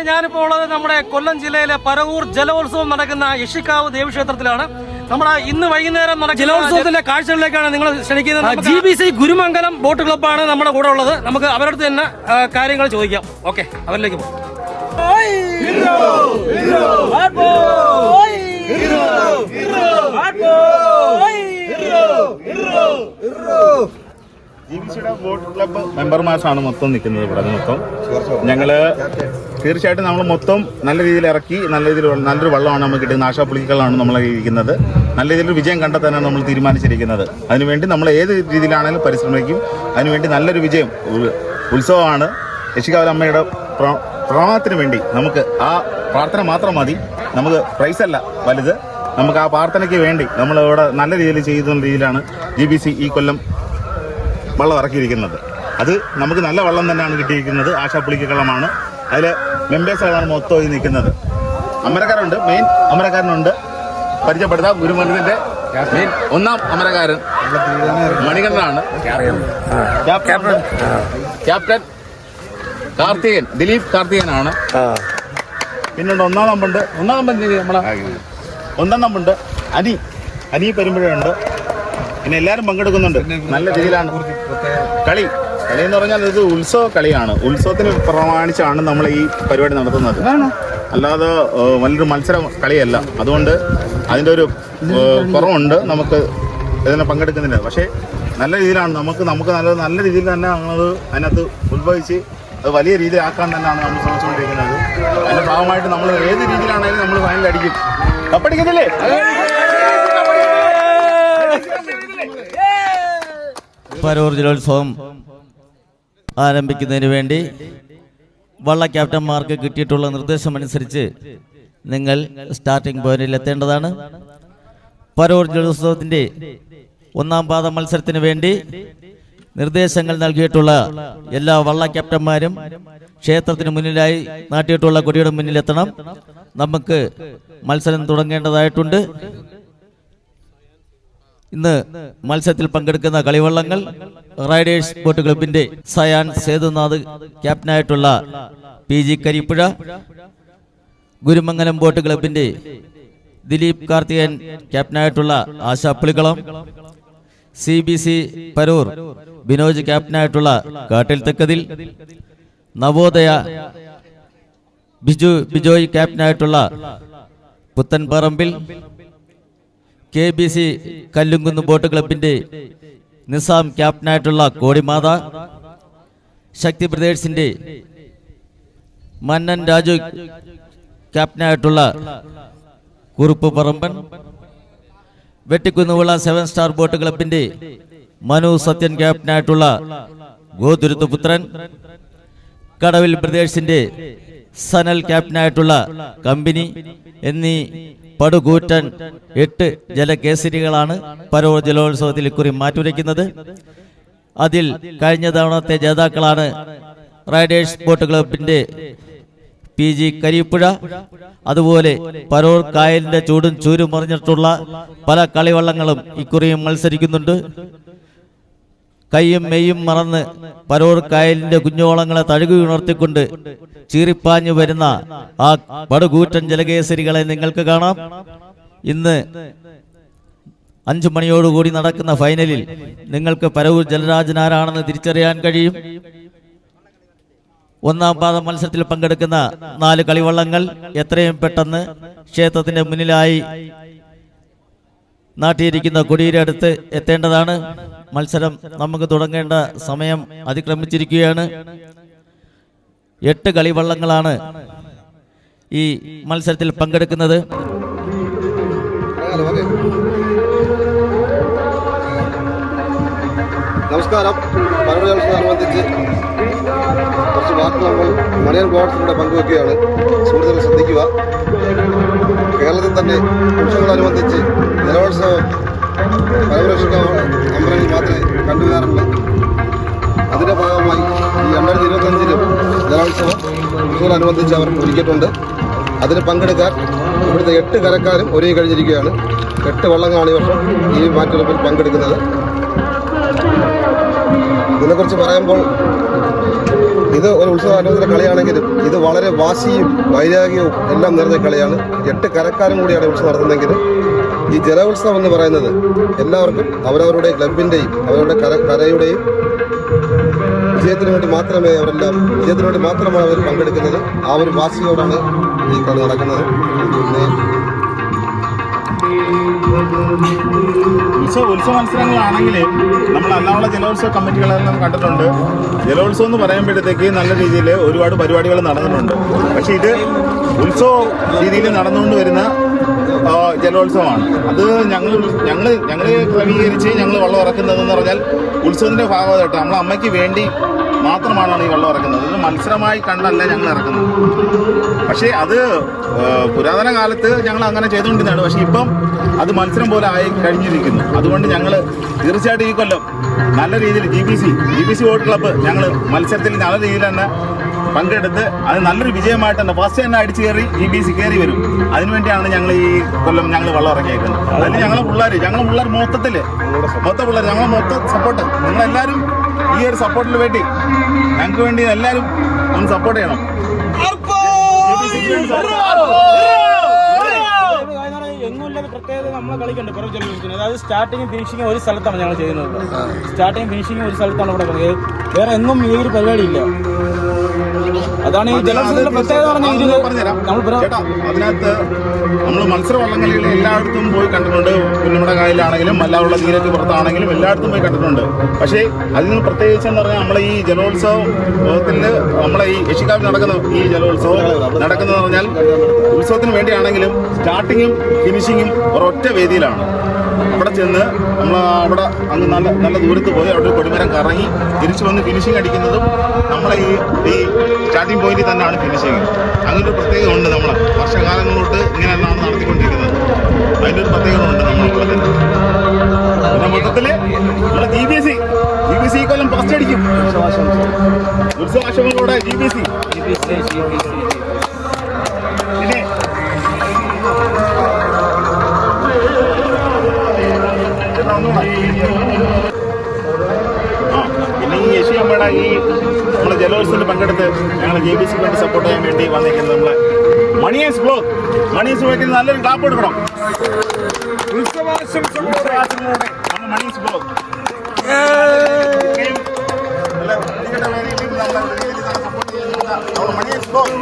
ഞാനിപ്പോൾ ഉള്ളത് നമ്മുടെ കൊല്ലം ജില്ലയിലെ പരവൂർ ജലോത്സവം നടക്കുന്ന യക്ഷിക്കാവ് ദേവീക്ഷേത്രത്തിലാണ്. നമ്മുടെ ഇന്ന് വൈകുന്നേരം നടക്കുന്ന ജലോത്സവത്തിന്റെ കാഴ്ചകളിലേക്കാണ് നിങ്ങൾ ക്ഷണിക്കുന്നത്. GBC ഗുരുമംഗലം ബോട്ട് ക്ലബ്ബാണ് നമ്മുടെ കൂടെ ഉള്ളത്. നമുക്ക് അവരുടെ തന്നെ കാര്യങ്ങൾ ചോദിക്കാം. ഓക്കെ, അവരിലേക്ക് പോകും. GBCയുടെ ബോട്ട് ക്ലബ്ബ് മെമ്പർമാർസാണ് മൊത്തം നിൽക്കുന്നത്. ഇവിടെ മൊത്തം ഞങ്ങള് തീർച്ചയായിട്ടും നമ്മൾ മൊത്തം നല്ല രീതിയിൽ ഇറക്കി നല്ലൊരു വള്ളമാണ് നമുക്ക് കിട്ടുന്നത്. ആശാപ്പുളികളാണ് നമ്മൾ ഇരിക്കുന്നത്. നല്ല രീതിയിൽ വിജയം കണ്ടെത്താനാണ് നമ്മൾ തീരുമാനിച്ചിരിക്കുന്നത്. അതിനുവേണ്ടി നമ്മൾ ഏത് രീതിയിലാണെങ്കിലും പരിശ്രമിക്കും. അതിനുവേണ്ടി നല്ലൊരു വിജയം ഉത്സവമാണ്. യക്ഷിക്കാവ് അമ്മയുടെ പ്രണാമത്തിന് വേണ്ടി നമുക്ക് ആ പ്രാർത്ഥന മാത്രം മതി. നമുക്ക് പ്രൈസല്ല വലുത്. നമുക്ക് ആ പ്രാർത്ഥനയ്ക്ക് വേണ്ടി നമ്മളിവിടെ നല്ല രീതിയിൽ ചെയ്യുന്ന രീതിയിലാണ് GBC ഈ കൊല്ലം വള്ളം ഇറക്കിയിരിക്കുന്നത്. അത് നമുക്ക് നല്ല വള്ളം തന്നെയാണ് കിട്ടിയിരിക്കുന്നത്. ആശാപ്പുളിക്കള്ളമാണ്. അതിൽ മെമ്പേഴ്സുകളാണ് മൊത്തം ഈ നിൽക്കുന്നത്. അമരക്കാരുണ്ട്, മെയിൻ അമരക്കാരനുണ്ട്. പരിചയപ്പെടുത്താം. ഗുരുമണ്ഡലത്തിന്റെ മെയിൻ ഒന്നാം അമരക്കാരൻ മണികണ്ഠനാണ്. ക്യാപ്റ്റൻ കാർത്തികൻ, ദിലീപ് കാർത്തികനാണ്. പിന്നുണ്ട് ഒന്നാം നമ്പുണ്ട് അനി പെരുമ്പഴയുണ്ട്. പിന്നെ എല്ലാവരും പങ്കെടുക്കുന്നുണ്ട്. നല്ല രീതിയിലാണ് കളി എന്ന് പറഞ്ഞാൽ ഇത് ഉത്സവ കളിയാണ്. ഉത്സവത്തിന് പ്രമാണിച്ചാണ് നമ്മൾ ഈ പരിപാടി നടത്തുന്നത്. അല്ലാതെ വലിയൊരു മത്സര കളിയല്ല. അതുകൊണ്ട് അതിൻ്റെ ഒരു കുറവുണ്ട് നമുക്ക് ഇതിനെ പങ്കെടുക്കുന്നില്ല. പക്ഷേ നല്ല രീതിയിലാണ് നമുക്ക് നല്ല രീതിയിൽ തന്നെ ഞങ്ങളത് അതിനകത്ത് ഉത്ഭവിച്ച് അത് വലിയ രീതിയിലാക്കാൻ തന്നെയാണ് നമ്മൾ ശ്രമിച്ചുകൊണ്ടിരിക്കുന്നത്. അതിൻ്റെ ഭാഗമായിട്ട് നമ്മൾ ഏത് രീതിയിലാണെങ്കിലും നമ്മൾ ഫൈനൽ അടിക്കും. കപ്പടിക്കുന്നില്ലേ? പരവൂർ ജലോത്സവം ആരംഭിക്കുന്നതിന് വേണ്ടി വള്ള ക്യാപ്റ്റന്മാർക്ക് കിട്ടിയിട്ടുള്ള നിർദ്ദേശമനുസരിച്ച് നിങ്ങൾ സ്റ്റാർട്ടിംഗ് പോയിന്റിൽ എത്തേണ്ടതാണ്. പരവൂർ ജലോത്സവത്തിൻ്റെ ഒന്നാം പാദ മത്സരത്തിന് വേണ്ടി നിർദ്ദേശങ്ങൾ നൽകിയിട്ടുള്ള എല്ലാ വള്ള ക്യാപ്റ്റന്മാരും ക്ഷേത്രത്തിന് മുന്നിലായി നാട്ടിയിട്ടുള്ള കൊടിയുടെ മുന്നിലെത്തണം. നമുക്ക് മത്സരം തുടങ്ങേണ്ടതായിട്ടുണ്ട്. ഇന്ന് മത്സരത്തിൽ പങ്കെടുക്കുന്ന കളിവള്ളങ്ങൾ റൈഡേഴ്സ് ബോട്ട് ക്ലബിന്റെ സയാൻ സേതുനാഥ് ക്യാപ്റ്റനായിട്ടുള്ള PG കരിപ്പുഴ, ഗുരുമംഗലം ബോട്ട് ക്ലബിന്റെ ദിലീപ് കാർത്തികൻ ക്യാപ്റ്റനായിട്ടുള്ള ആശാപ്പുളിക്കളം, CBC പരൂർ ബിനോജ് ക്യാപ്റ്റനായിട്ടുള്ള കാട്ടിൽ തെക്കതിൽ, നവോദയ ബിജോയ് ക്യാപ്റ്റനായിട്ടുള്ള പുത്തൻപറമ്പിൽ, KBC കല്ലുംകുന്ന് ബോട്ട് ക്ലബിന്റെ നിസാം ക്യാപ്റ്റനായിട്ടുള്ള കോടിമാത, ശക്തി ബ്രദേഴ്സിന്റെ മന്നൻ രാജു ക്യാപ്റ്റനായിട്ടുള്ള കുറുപ്പ് പറമ്പൻ, വെട്ടിക്കുന്നുവിള 7 സ്റ്റാർ ബോട്ട് ക്ലബിന്റെ മനു സത്യൻ ക്യാപ്റ്റനായിട്ടുള്ള ഗോതുരുത്ത് പുത്രൻ, കടവിൽ ബ്രദേഴ്സിന്റെ സനൽ ക്യാപ്റ്റനായിട്ടുള്ള കമ്പനി എന്നീ പടുകൂറ്റൻ 8 ജലകേസരികളാണ് പരവൂർ ജലോത്സവത്തിൽ ഇക്കുറി മാറ്റുരയ്ക്കുന്നത്. അതിൽ കഴിഞ്ഞ തവണത്തെ ജേതാക്കളാണ് റൈഡേഴ്സ് ബോട്ട് ക്ലബിന്റെ PG കരിപ്പുഴ. അതുപോലെ പരവൂർ കായലിന്റെ ചൂടും ചൂരും മറിഞ്ഞിട്ടുള്ള പല കളിവള്ളങ്ങളും ഇക്കുറിയും മത്സരിക്കുന്നുണ്ട്. കൈയും മെയ്യും മറന്ന് പരവൂർ കായലിന്റെ കുഞ്ഞോളങ്ങളെ തഴുകി ഉണർത്തിക്കൊണ്ട് ചീറിപ്പാഞ്ഞു വരുന്ന ആ പടുകൂറ്റൻ ജലകേസരികളെ നിങ്ങൾക്ക് കാണാം. ഇന്ന് 5 മണിയോടുകൂടി നടക്കുന്ന ഫൈനലിൽ നിങ്ങൾക്ക് പരവൂർ ജലരാജൻ ആരാണെന്ന് തിരിച്ചറിയാൻ കഴിയും. ഒന്നാം പാദ മത്സരത്തിൽ പങ്കെടുക്കുന്ന 4 കളിവള്ളങ്ങൾ എത്രയും പെട്ടെന്ന് ക്ഷേത്രത്തിന്റെ മുന്നിലായി നാട്ടിയിരിക്കുന്ന കൊടിയുടെ അടുത്ത് എത്തേണ്ടതാണ്. മത്സരം നമുക്ക് തുടങ്ങേണ്ട സമയം അതിക്രമിച്ചിരിക്കുകയാണ്. 8 കളിവള്ളങ്ങളാണ് ഈ മത്സരത്തിൽ പങ്കെടുക്കുന്നത്. നമസ്കാരം. പരവൂരോത്സവത്തോടനുബന്ധിച്ച് കുറച്ച് വാക്കുകൾ നമ്മൾ മണിയൻ ബ്ലോഗ്സിലൂടെ പങ്കുവെക്കുകയാണ്. സുഹൃത്തുക്കൾ ശ്രദ്ധിക്കുക. കേരളത്തിൽ തന്നെ ഉത്സവങ്ങളനുബന്ധിച്ച് ജലോത്സവം പരവൂർ അമ്പലങ്ങളിൽ മാത്രമേ കണ്ടുവരാറുള്ളൂ. അതിൻ്റെ ഭാഗമായി ഈ 2025 ജലോത്സവം ഉത്സവത്തോടനുബന്ധിച്ച് അവർ ഒരുക്കിയിട്ടുണ്ട്. അതിന് പങ്കെടുക്കാൻ ഇവിടുത്തെ 8 കരക്കാരും ഒരുങ്ങി കഴിഞ്ഞിരിക്കുകയാണ്. 8 വള്ളങ്ങളാണ് ഈ വർഷം ഈ മാറ്റുരപ്പിൽ പങ്കെടുക്കുന്നത്. ഇതിനെക്കുറിച്ച് പറയുമ്പോൾ ഇത് ഒരു ഉത്സവാനുബന്ധ കളിയാണെങ്കിലും ഇത് വളരെ വാശിയും വൈരാഗ്യവും എല്ലാം നിറഞ്ഞ കളിയാണ്. 8 കരക്കാരും കൂടിയാണ് ഉത്സവം നടത്തുന്നതെങ്കിലും ഈ ജലോത്സവം എന്ന് പറയുന്നത് എല്ലാവർക്കും അവരവരുടെ ക്ലബിൻ്റെയും അവരുടെ കരയുടെയും വിജയത്തിന് വേണ്ടി മാത്രമാണ് അവർ പങ്കെടുക്കുന്നത്. ആ ഒരു വാശിയോടാണ് ഈ കളി നടക്കുന്നത്. ഉത്സവ മത്സരങ്ങളാണെങ്കിൽ നമ്മൾ അല്ലാതെ ജലോത്സവ കമ്മിറ്റികളെല്ലാം കണ്ടിട്ടുണ്ട്. ജലോത്സവം എന്ന് പറയുമ്പോഴത്തേക്ക് നല്ല രീതിയിൽ ഒരുപാട് പരിപാടികൾ നടന്നിട്ടുണ്ട്. പക്ഷേ ഇത് ഉത്സവ രീതിയിൽ നടന്നുകൊണ്ട് വരുന്ന ജലോത്സവമാണ്. അത് ഞങ്ങൾ ക്രമീകരിച്ച് ഞങ്ങൾ വെള്ളം ഇറക്കുന്നതെന്ന് പറഞ്ഞാൽ ഉത്സവത്തിൻ്റെ ഭാഗമായിട്ട് നമ്മളെ അമ്മയ്ക്ക് വേണ്ടി മാത്രമാണ് ഈ വെള്ളം ഇറക്കുന്നത്. ഇത് മത്സരമായി കണ്ടല്ല ഞങ്ങൾ ഇറക്കുന്നത്. പക്ഷേ അത് പുരാതന കാലത്ത് ഞങ്ങൾ അങ്ങനെ ചെയ്തുകൊണ്ടിരുന്നതാണ്. പക്ഷേ ഇപ്പം അത് മത്സരം പോലെ ആയി കഴിഞ്ഞിരിക്കുന്നു. അതുകൊണ്ട് ഞങ്ങൾ തീർച്ചയായിട്ടും ഈ കൊല്ലം നല്ല രീതിയിൽ GBC ബോട്ട് ക്ലബ്ബ് ഞങ്ങൾ മത്സരത്തിൽ നല്ല രീതിയിൽ തന്നെ പങ്കെടുത്ത് അത് നല്ലൊരു വിജയമായിട്ട് തന്നെ ഫസ്റ്റ് തന്നെ അടിച്ചു കയറി GBC കയറി വരും. അതിനുവേണ്ടിയാണ് ഞങ്ങൾ ഈ കൊല്ലം ഞങ്ങൾ വെള്ളം ഇറങ്ങിയേക്കുന്നത്. അതിന് ഞങ്ങളെ പിള്ളേർ മൊത്ത പിള്ളേർ ഞങ്ങൾ മൊത്തം സപ്പോർട്ട് നിങ്ങളെല്ലാവരും ഈ ഒരു സപ്പോർട്ടിന് വേണ്ടി ഞങ്ങൾക്ക് വേണ്ടി എല്ലാവരും ഒന്ന് സപ്പോർട്ട് ചെയ്യണം. എങ്ങുമില്ലാത്ത പ്രത്യേകത നമ്മൾ കളിക്കുന്നുണ്ട് പിറവി ജലോത്സവത്തിന്. അതായത് സ്റ്റാർട്ടിങ് ഫിനിഷിങ് ഒരു സ്ഥലത്താണ് ഞങ്ങൾ ചെയ്യുന്നത്. സ്റ്റാർട്ടിങ് ഫിനിഷിങ് ഒരു സ്ഥലത്താണ് ഇവിടെ കളിക്കുന്നത്. വേറെ എങ്ങും ഈ ഒരു പരിപാടിയില്ല. അതാണ് ഈ ജലോത്സവത്തിന്റെ പ്രത്യേകത അതിനകത്ത് നമ്മൾ മത്സര വള്ളംകളികൾ എല്ലായിടത്തും പോയി കണ്ടിട്ടുണ്ട്. പുന്നമട കായലാണെങ്കിലും അല്ലാതുള്ള തീരത്ത് പുറത്താണെങ്കിലും എല്ലായിടത്തും പോയി കണ്ടിട്ടുണ്ട്. പക്ഷേ അതിന് പ്രത്യേകിച്ചെന്ന് പറഞ്ഞാൽ നമ്മളെ ഈ ജലോത്സവത്തിൽ നമ്മളെ ഈ യക്ഷിക്കാവിൽ നടക്കുന്ന ഈ ജലോത്സവം നടക്കുന്നതെന്ന് പറഞ്ഞാൽ ഉത്സവത്തിന് വേണ്ടിയാണെങ്കിലും സ്റ്റാർട്ടിങ്ങും ഫിനിഷിങ്ങും ഒരൊറ്റ വേദിയിലാണ്. അവിടെ ചെന്ന് നമ്മൾ അവിടെ അങ്ങ് നല്ല ദൂരത്ത് പോയി അവിടെ ഒരു കൊടിമരം കറങ്ങി തിരിച്ചു വന്ന് ഫിനിഷിങ് അടിക്കുന്നതും നമ്മളെ ഈ സ്റ്റാർട്ടിംഗ് പോയിന്റിൽ തന്നെയാണ് ഫിനിഷിങ്. അങ്ങനൊരു പ്രത്യേകത ഉണ്ട്. നമ്മൾ വർഷകാലങ്ങളോട്ട് ഇങ്ങനെയെല്ലാം നടത്തിക്കൊണ്ടിരിക്കുന്നത്. അതിൻ്റെ ഒരു പ്രത്യേകത ഉണ്ട് നമ്മളുള്ളതിന്. പിന്നെ മൊത്തത്തിൽ നമ്മുടെ GBC കൊല്ലം ഫസ്റ്റ് അടിക്കും. ഉത്സവാശംസകളോടെ GBC. പിന്നെ പിന്നെ ഈ യശിയമ്മയുടെ ഈ നമ്മുടെ ജലോത്സവത്തിൽ പങ്കെടുത്ത് ഞങ്ങൾ GBCക്ക് വേണ്ടി സപ്പോർട്ട് ചെയ്യാൻ വേണ്ടി വന്നിരിക്കുന്നത് നമ്മളെ മണിയേഴ്സ് ബ്ലോഗ്. മണിയേഴ്സ് ബ്ലോഗിന് നല്ലൊരു ക്ലാപ്പ് കൊടുക്കണം. ഉത്സവാശംസകളോടെ നമ്മൾ മണിയേഴ്സ് ബ്ലോഗ് മണിയേഴ്സ് ബ്ലോഗ്.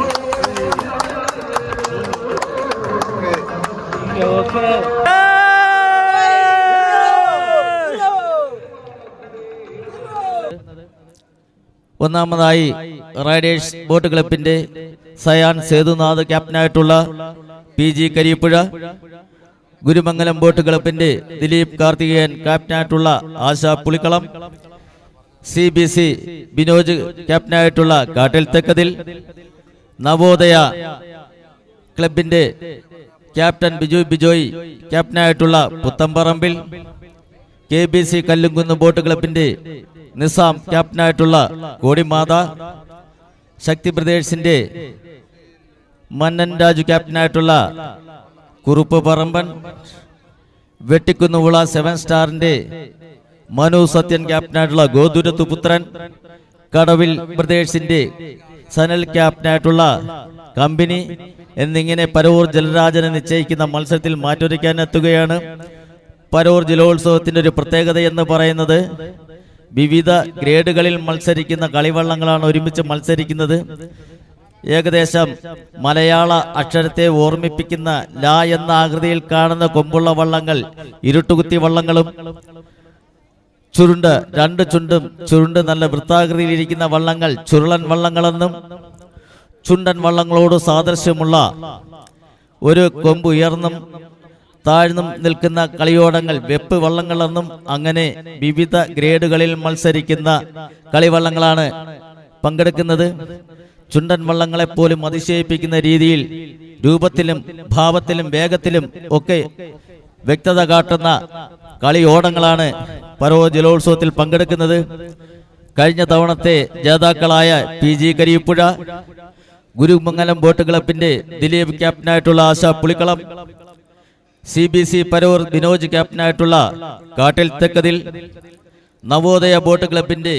ഒന്നാമതായി റൈഡേഴ്സ് ബോട്ട് ക്ലബിന്റെ സയാൻ സേതുനാഥ് ക്യാപ്റ്റനായിട്ടുള്ള PG കരിപ്പുഴ, ഗുരുമംഗലം ബോട്ട് ക്ലബിന്റെ ദിലീപ് കാർത്തികേയൻ ക്യാപ്റ്റനായിട്ടുള്ള ആശ പുളിക്കളം, CBC ബിനോജ് ക്യാപ്റ്റനായിട്ടുള്ള കാട്ടിൽ തെക്കതിൽ, നവോദയ ക്ലബിന്റെ captain Bijoy ക്യാപ്റ്റനായിട്ടുള്ള Puthamparambil, KBC കല്ലുംകുന്ന് boat ക്ലബിന്റെ നിസാം ക്യാപ്റ്റനായിട്ടുള്ള കോടിമാത, ശക്തി ബ്രദേഴ്സിന്റെ മന്നൻ രാജു ക്യാപ്റ്റനായിട്ടുള്ള കുറുപ്പ് പറമ്പൻ, വെട്ടിക്കുന്നുവിള 7 സ്റ്റാറിന്റെ മനു സത്യൻ ക്യാപ്റ്റനായിട്ടുള്ള ഗോതുരത്തു പുത്രൻ, കടവിൽ ബ്രദേഴ്സിന്റെ സനൽ ക്യാപ്റ്റനായിട്ടുള്ള കമ്പനി എന്നിങ്ങനെ പരവൂർ ജലരാജനെ നിശ്ചയിക്കുന്ന മത്സരത്തിൽ മാറ്റൊരുക്കാനെത്തുകയാണ്. പരവൂർ ജലോത്സവത്തിന്റെ ഒരു പ്രത്യേകത എന്ന് പറയുന്നത് വിവിധ ഗ്രേഡുകളിൽ മത്സരിക്കുന്ന കളിവള്ളങ്ങളാണ് ഒരുമിച്ച് മത്സരിക്കുന്നത്. ഏകദേശം മലയാള അക്ഷരത്തെ ഓർമ്മിപ്പിക്കുന്ന ല എന്ന ആകൃതിയിൽ കാണുന്ന കൊമ്പുള്ള വള്ളങ്ങൾ ഇരുട്ടുകുത്തി വള്ളങ്ങളും, ചുരുണ്ട് 2 ചുണ്ടും ചുരുണ്ട് നല്ല വൃത്താകൃതിയിലിരിക്കുന്ന വള്ളങ്ങൾ ചുരുളൻ വള്ളങ്ങളെന്നും, ചുണ്ടൻ വള്ളങ്ങളോട് സാദൃശ്യമുള്ള ഒരു കൊമ്പ് ഉയർന്നും താഴ്ന്നും നിൽക്കുന്ന കളിയോടങ്ങൾ വെപ്പ് വള്ളങ്ങളെന്നും, അങ്ങനെ വിവിധ ഗ്രേഡുകളിൽ മത്സരിക്കുന്ന കളിവള്ളങ്ങളാണ് പങ്കെടുക്കുന്നത്. ചുണ്ടൻ വള്ളങ്ങളെപ്പോലും അതിശയിപ്പിക്കുന്ന രീതിയിൽ രൂപത്തിലും ഭാവത്തിലും വേഗത്തിലും ഒക്കെ വ്യക്തത കാട്ടുന്ന കളിയോടങ്ങളാണ് പരവൂർ ജലോത്സവത്തിൽ പങ്കെടുക്കുന്നത്. കഴിഞ്ഞ തവണത്തെ ജേതാക്കളായ PG കരിപ്പുഴ, ഗുരുമംഗലം ബോട്ട് ക്ലബിന്റെ ദിലീപ് ക്യാപ്റ്റനായിട്ടുള്ള ആശ പുളിക്കളം, CBC പരവൂർ ബിനോജ് ക്യാപ്റ്റനായിട്ടുള്ള കാട്ടിൽ തെക്കതിൽ, നവോദയ ബോട്ട് ക്ലബിന്റെ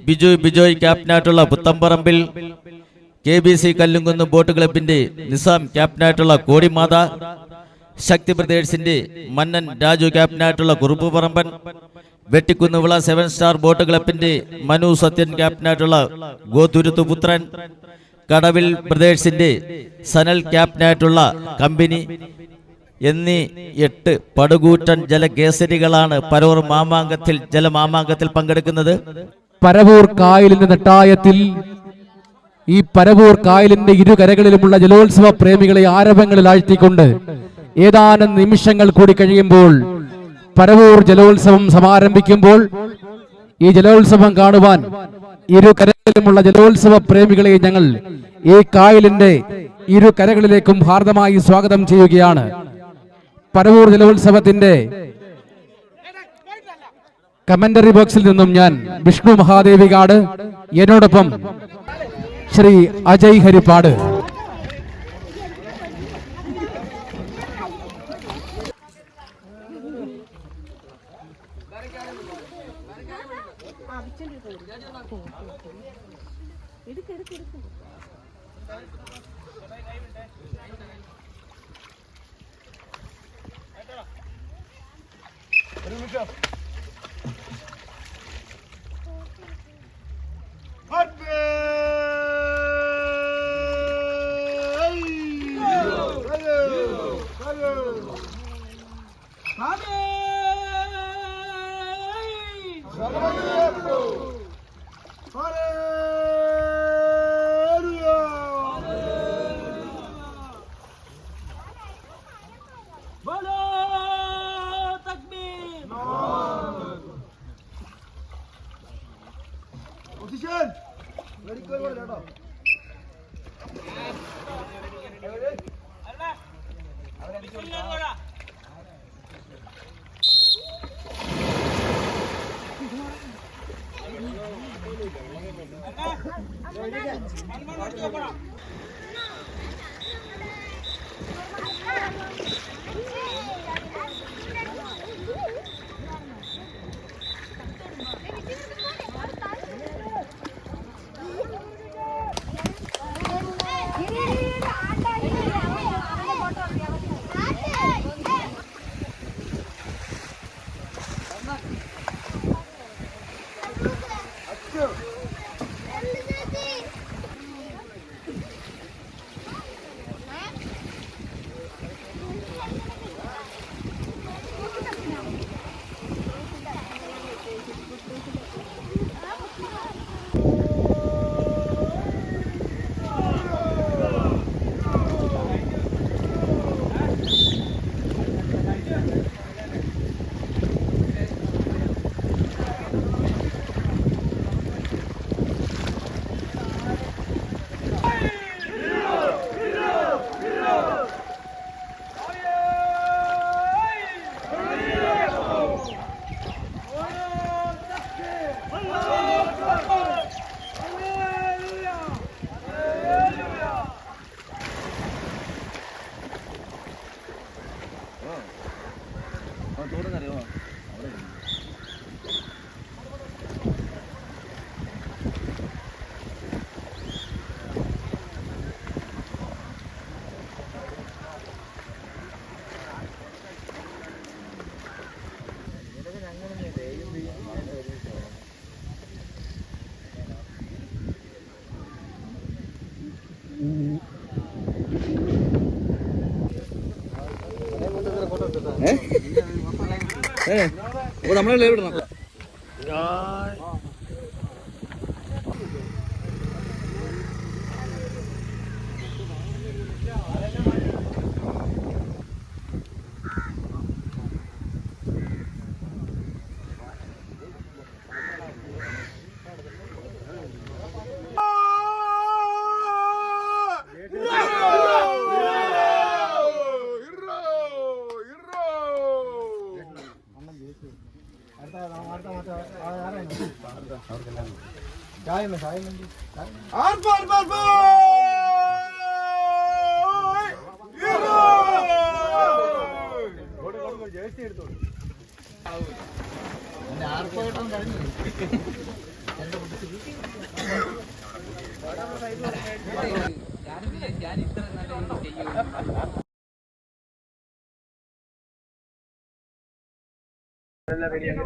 ബിജോയ് ക്യാപ്റ്റനായിട്ടുള്ള പുത്തമ്പറമ്പിൽ, KBC കല്ലുംകുന്ന് ബോട്ട് ക്ലബിന്റെ നിസാം ക്യാപ്റ്റനായിട്ടുള്ള കോടിമാത, ശക്തി ബ്രദേഴ്സിന്റെ മന്നൻ രാജു ക്യാപ്റ്റനായിട്ടുള്ള കുറുപ്പുപറമ്പൻ, വെട്ടിക്കുന്നുവിള 7 സ്റ്റാർ ബോട്ട് ക്ലബിന്റെ മനു സത്യൻ ക്യാപ്റ്റനായിട്ടുള്ള ഗോതുരുത്തുപുത്രൻ, കടവിൽ ബ്രദേഴ്സിന്റെ സനൽ ക്യാപ്റ്റനായിട്ടുള്ള കമ്പനി എന്നീ 8 പടുകൂറ്റൻ ജലകേസരികളാണ് പരവൂർ ജലമാമാങ്കത്തിൽ പങ്കെടുക്കുന്നത്. പരവൂർ കായലിന്റെ നെട്ടായത്തിൽ ഈ പരവൂർ കായലിന്റെ ഇരുകരകളിലുമുള്ള ജലോത്സവ പ്രേമികളെ ആരവങ്ങളിൽ ആഴ്ത്തിക്കൊണ്ട് ഏതാനും നിമിഷങ്ങൾ കൂടി കഴിയുമ്പോൾ പരവൂർ ജലോത്സവം സമാരംഭിക്കുമ്പോൾ ഈ ജലോത്സവം കാണുവാൻ ഇരുകരകളിലുമുള്ള ജലോത്സവ പ്രേമികളെ ഞങ്ങൾ ഈ കായലിന്റെ ഇരുകരകളിലേക്കും ഹാർദമായി സ്വാഗതം ചെയ്യുകയാണ്. പരവൂർ ജലോത്സവത്തിന്റെ കമന്ററി ബോക്സിൽ നിന്നും ഞാൻ വിഷ്ണു മഹാദേവികാട്, എന്നോടൊപ്പം ശ്രീ അജയ് ഹരിപ്പാട്. നമ്മളെ വിടണം.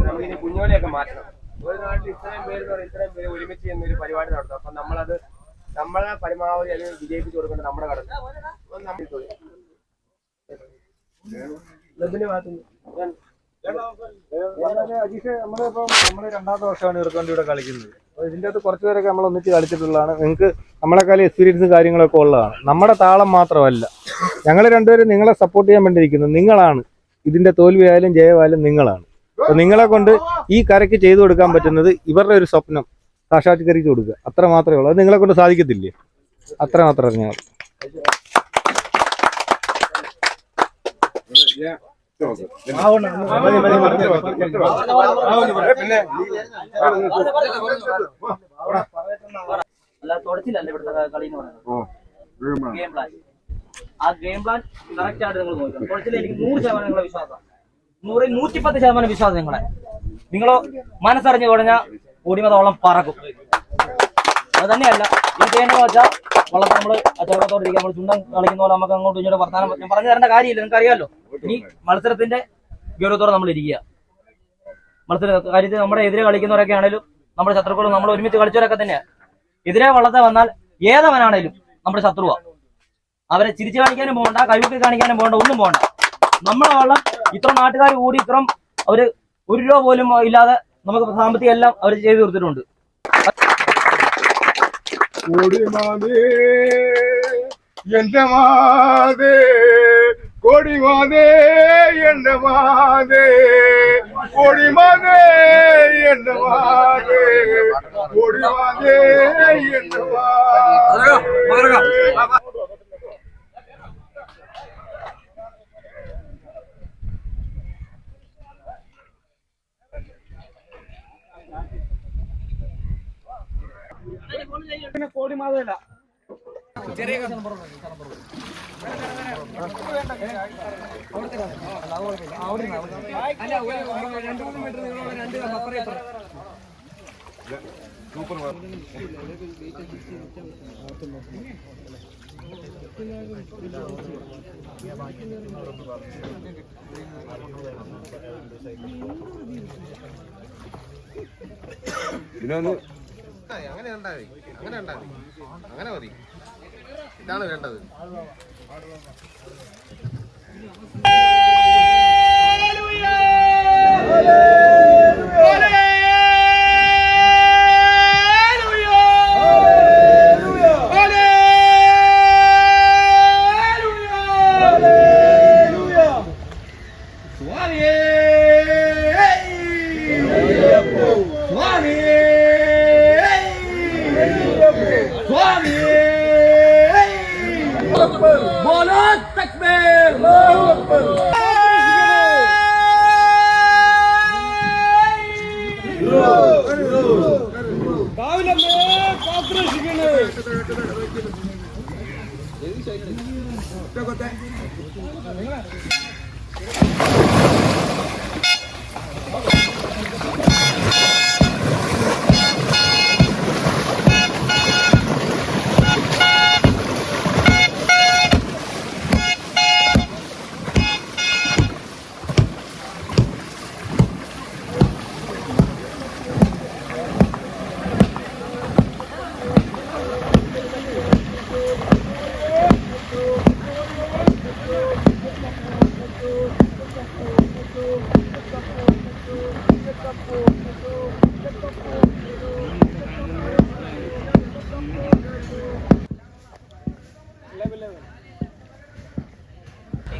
നമുക്കിനി കുഞ്ഞോലിയൊക്കെ മാറ്റണം. ഒരു നാട്ടിൽ ഇത്രയും പേര് ഒരുമിച്ച് എന്നൊരു പരിപാടി നടത്തും. അപ്പൊ നമ്മളത് നമ്മളെ പരമാവധി അത് വിജയിപ്പിച്ചു കൊടുക്കേണ്ടത് നമ്മുടെ കടമ. അജീഷ്, നമ്മള് രണ്ടാമത്തെ വർഷമാണ് ഇറക്കണ്ടിയുടെ കളിക്കുന്നത്. അപ്പോൾ ഇതിൻ്റെ അകത്ത് കുറച്ച് പേരൊക്കെ നമ്മൾ ഒന്നിച്ച് കളിച്ചിട്ടുള്ളതാണ്. നിങ്ങൾക്ക് നമ്മളെക്കാളും എക്സ്പീരിയൻസും കാര്യങ്ങളൊക്കെ ഉള്ളതാണ്. നമ്മുടെ താളം മാത്രമല്ല, ഞങ്ങൾ രണ്ടുപേരും നിങ്ങളെ സപ്പോർട്ട് ചെയ്യാൻ വേണ്ടിയിരിക്കുന്നു. നിങ്ങളാണ് ഇതിന്റെ തോൽവിയായാലും ജയമായാലും നിങ്ങളാണ്. അപ്പോൾ നിങ്ങളെ കൊണ്ട് ഈ കരയ്ക്ക് ചെയ്തു കൊടുക്കാൻ പറ്റുന്നത് ഇവരുടെ ഒരു സ്വപ്നം സാക്ഷാത്കരിച്ച് കൊടുക്കുക, അത്ര മാത്രമേ ഉള്ളൂ. അത് നിങ്ങളെ കൊണ്ട് സാധിക്കത്തില്ലേ? അത്ര മാത്രം അറിഞ്ഞാൽ അല്ല തുടച്ചില്ലല്ലേ ഇവിടുത്തെ കളി എന്ന് പറയുന്നത്. ഗെയിം പ്ലാൻ, ആ ഗെയിം പ്ലാൻ കറക്റ്റ് ആയിട്ട് നിങ്ങൾ നോക്കണം. തുടച്ചില്ല എനിക്ക് 100% നിങ്ങളെ വിശ്വാസം, 110% വിശ്വാസം നിങ്ങളെ. നിങ്ങളോ മനസ്സറിഞ്ഞു തുടങ്ങാൽ ഓടിമതോളം പറക്കും. അത് തന്നെയല്ല ഈ ചെയ്യേണ്ടതെന്ന് വെച്ചാൽ വള്ളത്തെ നമ്മൾ ചെറുപ്പത്തോടിരിക്കുക, നമ്മൾ ചുണ്ടം കളിക്കുന്ന പോലെ നമുക്ക് അങ്ങോട്ടും ഇങ്ങോട്ട് വർത്താനം ഞാൻ പറഞ്ഞു തരേണ്ട കാര്യമില്ല, നിങ്ങൾക്ക് അറിയാമല്ലോ. ഇനി മത്സരത്തിന്റെ ഗൗരവത്തോടെ നമ്മൾ ഇരിക്കുക. മത്സര കാര്യത്തിൽ നമ്മുടെ എതിരെ കളിക്കുന്നവരൊക്കെ ആണെങ്കിലും നമ്മുടെ ശത്രുക്കളും നമ്മൾ ഒരുമിച്ച് കളിച്ചവരൊക്കെ തന്നെയാണ്. എതിരെ വള്ളത്തെ വന്നാൽ ഏതവനാണേലും നമ്മുടെ ശത്രുവാ. അവരെ ചിരിച്ചു കാണിക്കാനും പോകണ്ട, കഴിവ് കാണിക്കാനും പോകണ്ട, ഒന്നും പോകണ്ട. നമ്മളെ വള്ളം ഇത്ര നാട്ടുകാർ കൂടി ഇത്രയും അവര് 1 രൂപ പോലും ഇല്ലാതെ നമുക്ക് സാമ്പത്തികം എല്ലാം അവർ ചെയ്തു കൊടുത്തിട്ടുണ്ട്. എന്റെ മാതേ കൊടിമാതേ, എന്റെ മാതേ കൊടിമാതേ, എന്റെ മാതേ കൊടിമാതേ, എന്റെ മാതേ. കോടിമാതല്ല അങ്ങനെ ഉണ്ടാവേ, അങ്ങനെ ഉണ്ടാവേ, അങ്ങനെ മതി. ഇതാണ് വേണ്ടത്.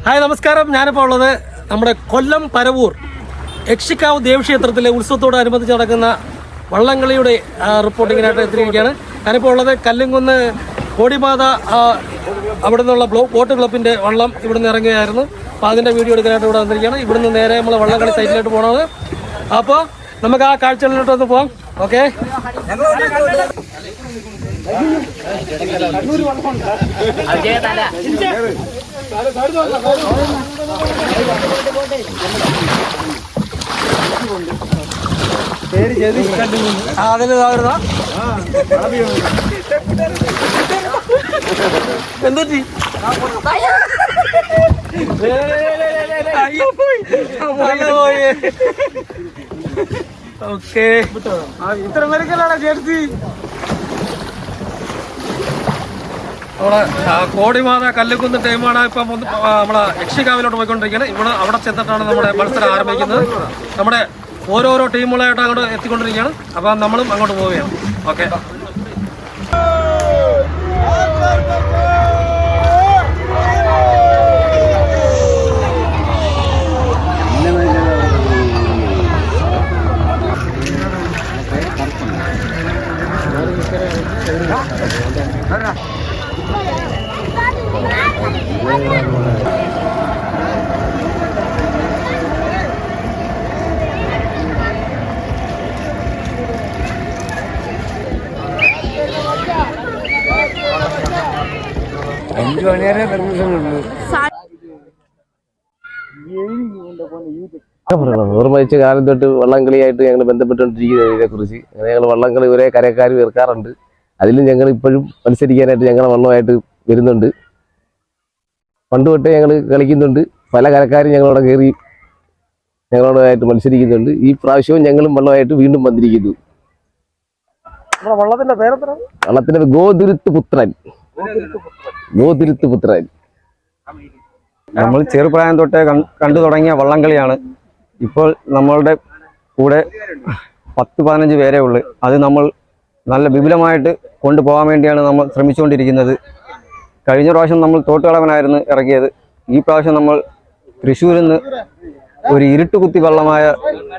ഹായ്, നമസ്കാരം. ഞാനിപ്പോൾ ഉള്ളത് നമ്മുടെ കൊല്ലം പരവൂർ യക്ഷിക്കാവ് ദേവക്ഷേത്രത്തിലെ ഉത്സവത്തോടനുബന്ധിച്ച് നടക്കുന്ന വള്ളംകളിയുടെ റിപ്പോർട്ടിങ്ങിനായിട്ട് എത്തിയിരിക്കുകയാണ്. ഞാനിപ്പോൾ ഉള്ളത് കല്ലിങ്കുന്ന് കോടിമാത അവിടെ നിന്നുള്ള ബോട്ട് ക്ലബിൻ്റെ വള്ളം ഇവിടുന്ന് ഇറങ്ങുകയായിരുന്നു. അപ്പോൾ അതിൻ്റെ വീഡിയോ എടുക്കാനായിട്ട് ഇവിടെ വന്നിരിക്കുകയാണ്. ഇവിടുന്ന് നേരെ നമ്മൾ വള്ളംകളി സൈറ്റിലോട്ട് പോകണത്. അപ്പോൾ നമുക്ക് ആ കാഴ്ചകളിലോട്ടൊന്ന് പോകാം. ഓക്കെ. അതിന് എന്തൊറ്റി ഓക്കെ ഇത്ര പേരൊക്കെയാണ് ജേഴ്സി. നമ്മളെ കോടിമാത കല്ലുകുന്ന് ടീമാണ് ഇപ്പം നമ്മളെ യക്ഷികാവിലോട്ട് പോയിക്കൊണ്ടിരിക്കുന്നത്. അവിടെ ചെന്നിട്ടാണ് നമ്മുടെ മത്സരം ആരംഭിക്കുന്നത്. നമ്മുടെ ഓരോരോ ടീമുകളായിട്ട് അങ്ങോട്ട് എത്തിക്കൊണ്ടിരിക്കുകയാണ്. അപ്പം നമ്മളും അങ്ങോട്ട് പോവുകയാണ്. ഓക്കെ. ഓർമ്മയിച്ച കാലം തൊട്ട് വള്ളംകളിയായിട്ട് ഞങ്ങൾ ബന്ധപ്പെട്ടുകൊണ്ടിരിക്കുന്ന ഇതിനെക്കുറിച്ച് ഞങ്ങൾ വള്ളംകളി ഒരേ കരക്കാർ വെറുക്കാറുണ്ട്. അതിലും ഞങ്ങൾ ഇപ്പോഴും മത്സരിക്കാനായിട്ട് ഞങ്ങളെ വള്ളമായിട്ട് വരുന്നുണ്ട്. പണ്ട് തൊട്ടേ ഞങ്ങൾ കളിക്കുന്നുണ്ട്. പല കരക്കാരും ഞങ്ങളോട് കയറി ഞങ്ങളോടായിട്ട് മത്സരിക്കുന്നുണ്ട്. ഈ പ്രാവശ്യവും ഞങ്ങളും വള്ളമായിട്ട് വീണ്ടും വന്നിരിക്കുന്നു. വള്ളത്തിന്റെ പേരെത്ര? വള്ളത്തിന്റെ ഗോതുരുത്ത് പുത്രൻ. ഗോതുരുത്ത് പുത്രൻ. നമ്മൾ ചെറുപ്രായം തൊട്ടേ കണ്ടു തുടങ്ങിയ വള്ളംകളിയാണ്. ഇപ്പോൾ നമ്മളുടെ കൂടെ 10-15 പേരേ ഉള്ളൂ. അത് നമ്മൾ നല്ല വിപുലമായിട്ട് കൊണ്ടുപോകാൻ വേണ്ടിയാണ് നമ്മൾ ശ്രമിച്ചുകൊണ്ടിരിക്കുന്നത്. കഴിഞ്ഞ പ്രാവശ്യം നമ്മൾ തോട്ടുകളവനായിരുന്നു ഇറക്കിയത്. ഈ പ്രാവശ്യം നമ്മൾ തൃശ്ശൂരിൽ നിന്ന് ഒരു ഇരുട്ടുകുത്തി വള്ളമായ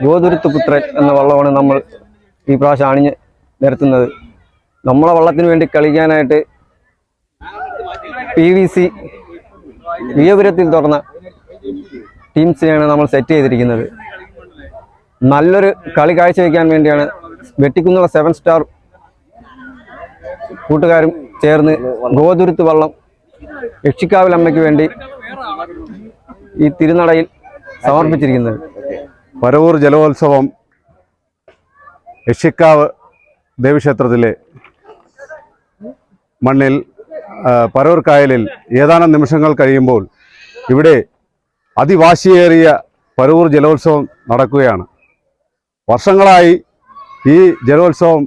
ഗോതുരുത്ത് പുത്രൻ എന്ന വള്ളമാണ് നമ്മൾ ഈ പ്രാവശ്യം അണിഞ്ഞ് നിരത്തുന്നത്. നമ്മളെ വള്ളത്തിന് വേണ്ടി കളിക്കാനായിട്ട് PVC വിയപുരത്തിൽ തുറന്ന ടീംസിനെയാണ് നമ്മൾ സെറ്റ് ചെയ്തിരിക്കുന്നത്. നല്ലൊരു കളി കാഴ്ചവെക്കാൻ വേണ്ടിയാണ് വെട്ടിക്കുന്നുള്ള 7 സ്റ്റാർ കൂട്ടുകാരും ചേർന്ന് ഗോതുരുത്ത് വള്ളം യക്ഷിക്കാവിലമ്മയ്ക്ക് വേണ്ടി ഈ തിരുനടയിൽ സമർപ്പിച്ചിരിക്കുന്നത്. പരവൂർ ജലോത്സവം യക്ഷിക്കാവ് ദേവീക്ഷേത്രത്തിലെ മണ്ണിൽ പരവൂർ കായലിൽ ഏതാനും നിമിഷങ്ങൾ കഴിയുമ്പോൾ ഇവിടെ അതിവാശിയേറിയ പരവൂർ ജലോത്സവം നടക്കുകയാണ്. വർഷങ്ങളായി ഈ ജലോത്സവം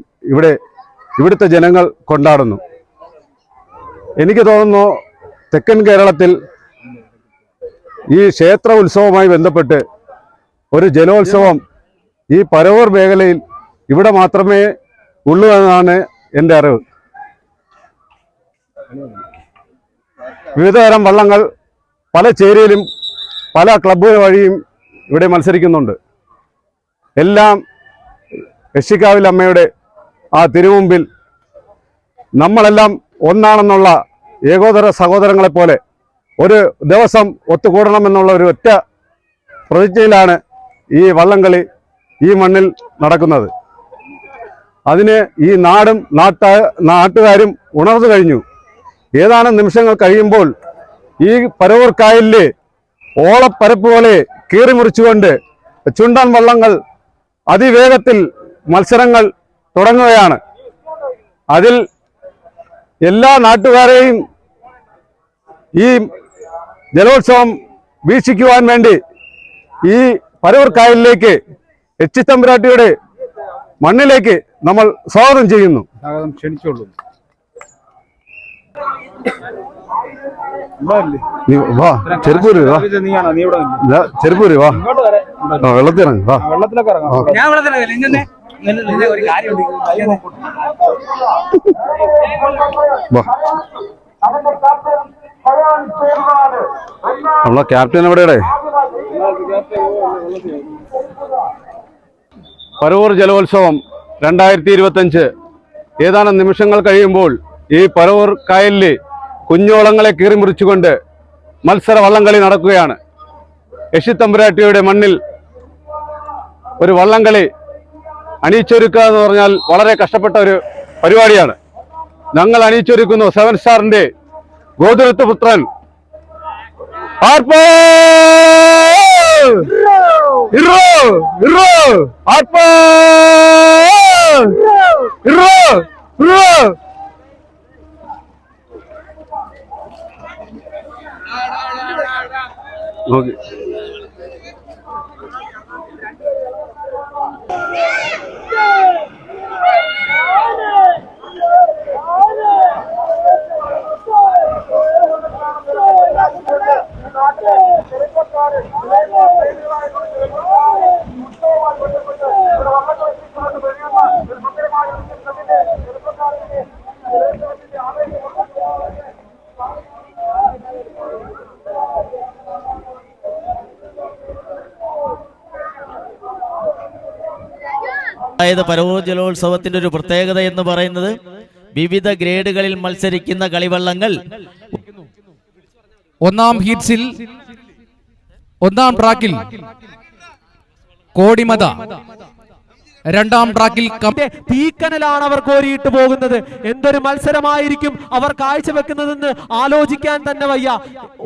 ഇവിടുത്തെ ജനങ്ങൾ കൊണ്ടാടുന്നു. എനിക്ക് തോന്നുന്നു തെക്കൻ കേരളത്തിൽ ഈ ക്ഷേത്ര ഉത്സവവുമായി ബന്ധപ്പെട്ട് ഒരു ജലോത്സവം ഈ പരവൂർ മേഖലയിൽ ഇവിടെ മാത്രമേ ഉള്ളൂ എന്നാണ് എൻ്റെ അറിവ്. വിവിധതരം വള്ളങ്ങൾ പല ചേരിയിലും പല ക്ലബ്ബുകൾ വഴിയും ഇവിടെ മത്സരിക്കുന്നുണ്ട്. എല്ലാം യക്ഷിക്കാവിൽ അമ്മയുടെ ആ തിരുമുമ്പിൽ നമ്മളെല്ലാം ഒന്നാണെന്നുള്ള ഏകോദര സഹോദരങ്ങളെപ്പോലെ ഒരു ദിവസം ഒത്തുകൂടണമെന്നുള്ള ഒരു ഒറ്റ പ്രതിജ്ഞയിലാണ് ഈ വള്ളംകളി ഈ മണ്ണിൽ നടക്കുന്നത്. അതിന് ഈ നാടും നാട്ടുകാരും ഉണർന്നു കഴിഞ്ഞു. ഏതാനും നിമിഷങ്ങൾ കഴിയുമ്പോൾ ഈ പരവൂർ കായലിലെ ഓളപ്പരപ്പ് പോലെ കീറിമുറിച്ചുകൊണ്ട് ചുണ്ടൻ വള്ളങ്ങൾ അതിവേഗത്തിൽ മത്സരങ്ങൾ തുടങ്ങുകയാണ്. അതിൽ എല്ലാ നാട്ടുകാരെയും ഈ ജലോത്സവം വീക്ഷിക്കുവാൻ വേണ്ടി ഈ പരവൂർ കായലിലേക്ക് യക്ഷിത്തമ്പുരാട്ടിയുടെ മണ്ണിലേക്ക് നമ്മൾ സ്വാഗതം ചെയ്യുന്നു. ക്ഷണിച്ചോളൂ. വാ ചെറുപ്പൂര് വാ, ചെറുപ്പൂര് വാ, വെള്ളത്തിറങ്ങി വാ. വെള്ളത്തിലൊക്കെ ഇറങ്ങാം. ഞാൻ ഒരു കാര്യമുണ്ട്. വാ. നമ്മളെ ക്യാപ്റ്റൻ എവിടെയുടെ? പരവൂർ ജലോത്സവം 2025 ഏതാനും നിമിഷങ്ങൾ കഴിയുമ്പോൾ ഈ പരവൂർ കായലിൽ കുഞ്ഞോളങ്ങളെ കീറിമുറിച്ചുകൊണ്ട് മത്സര വള്ളംകളി നടക്കുകയാണ്. യക്ഷിത്തമ്പുരാട്ടിയുടെ മണ്ണിൽ ഒരു വള്ളംകളി അണിയിച്ചൊരുക്കുക എന്ന് പറഞ്ഞാൽ വളരെ കഷ്ടപ്പെട്ട ഒരു പരിപാടിയാണ്. ഞങ്ങൾ അണിയിച്ചൊരുക്കുന്നു 7 സ്റ്റാറിന്റെ ഗോതുരുത്ത് പുത്രൻ. ഓക്കെ. അതായത് പരവൂർ ജലോത്സവത്തിന്റെ ഒരു പ്രത്യേകത എന്ന് പറയുന്നത് വിവിധ ഗ്രേഡുകളിൽ മത്സരിക്കുന്ന കളിവള്ളങ്ങൾ ഒന്നാം ഹീറ്റ്സിൽ ഒന്നാം ട്രാക്കിൽ കോടിമത, രണ്ടാം ട്രാക്കിൽ തീക്കനലാണ് അവർ കോരിയിട്ട് പോകുന്നത്. എന്തൊരു മത്സരമായിരിക്കും അവർ കാഴ്ചവെക്കുന്നതെന്ന് ആലോചിക്കാൻ തന്നെ വയ്യ.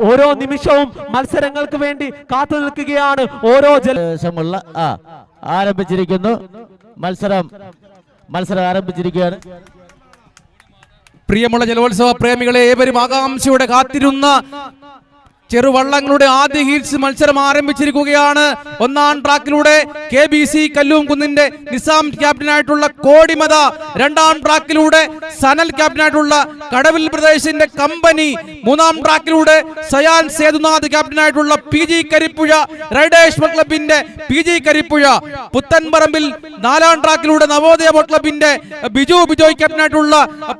ഓരോ നിമിഷവും മത്സരങ്ങൾക്ക് വേണ്ടി കാത്തു നിൽക്കുകയാണ് ഓരോ ജലമുള്ള ആരംഭിച്ചിരിക്കുന്നു. മത്സരം ആരംഭിച്ചിരിക്കുകയാണ്. പ്രിയമുള്ള ജലോത്സവ പ്രേമികളെ, ഏവരും ആകാംക്ഷയോടെ കാത്തിരുന്ന ചെറുവള്ളങ്ങളുടെ ആദ്യ ഹീറ്റ്സ് മത്സരം ആരംഭിച്ചിരിക്കുകയാണ്. ഒന്നാം ട്രാക്കിലൂടെ KBC കല്ലൂംകുന്നിന്റെ നിസാം ക്യാപ്റ്റനായിട്ടുള്ള കോടിമത, രണ്ടാം ട്രാക്കിലൂടെ സനൽ ക്യാപ്റ്റനായിട്ടുള്ള കടവിൽ പ്രദേശിന്റെ കമ്പനി, മൂന്നാം ട്രാക്കിലൂടെ സയാൻ സേതുനാഥ് ക്യാപ്റ്റനായിട്ടുള്ള PG കരിപ്പുഴ റൈഡേഴ്സ് ബോട്ട് ക്ലബിന്റെ PG കരിപ്പുഴ, പുത്തൻപറമ്പിൽ നാലാം ട്രാക്കിലൂടെ നവോദയ ബോട്ട് ക്ലബിന്റെ ബിജോയ് ക്യാപ്റ്റനായിട്ടുള്ള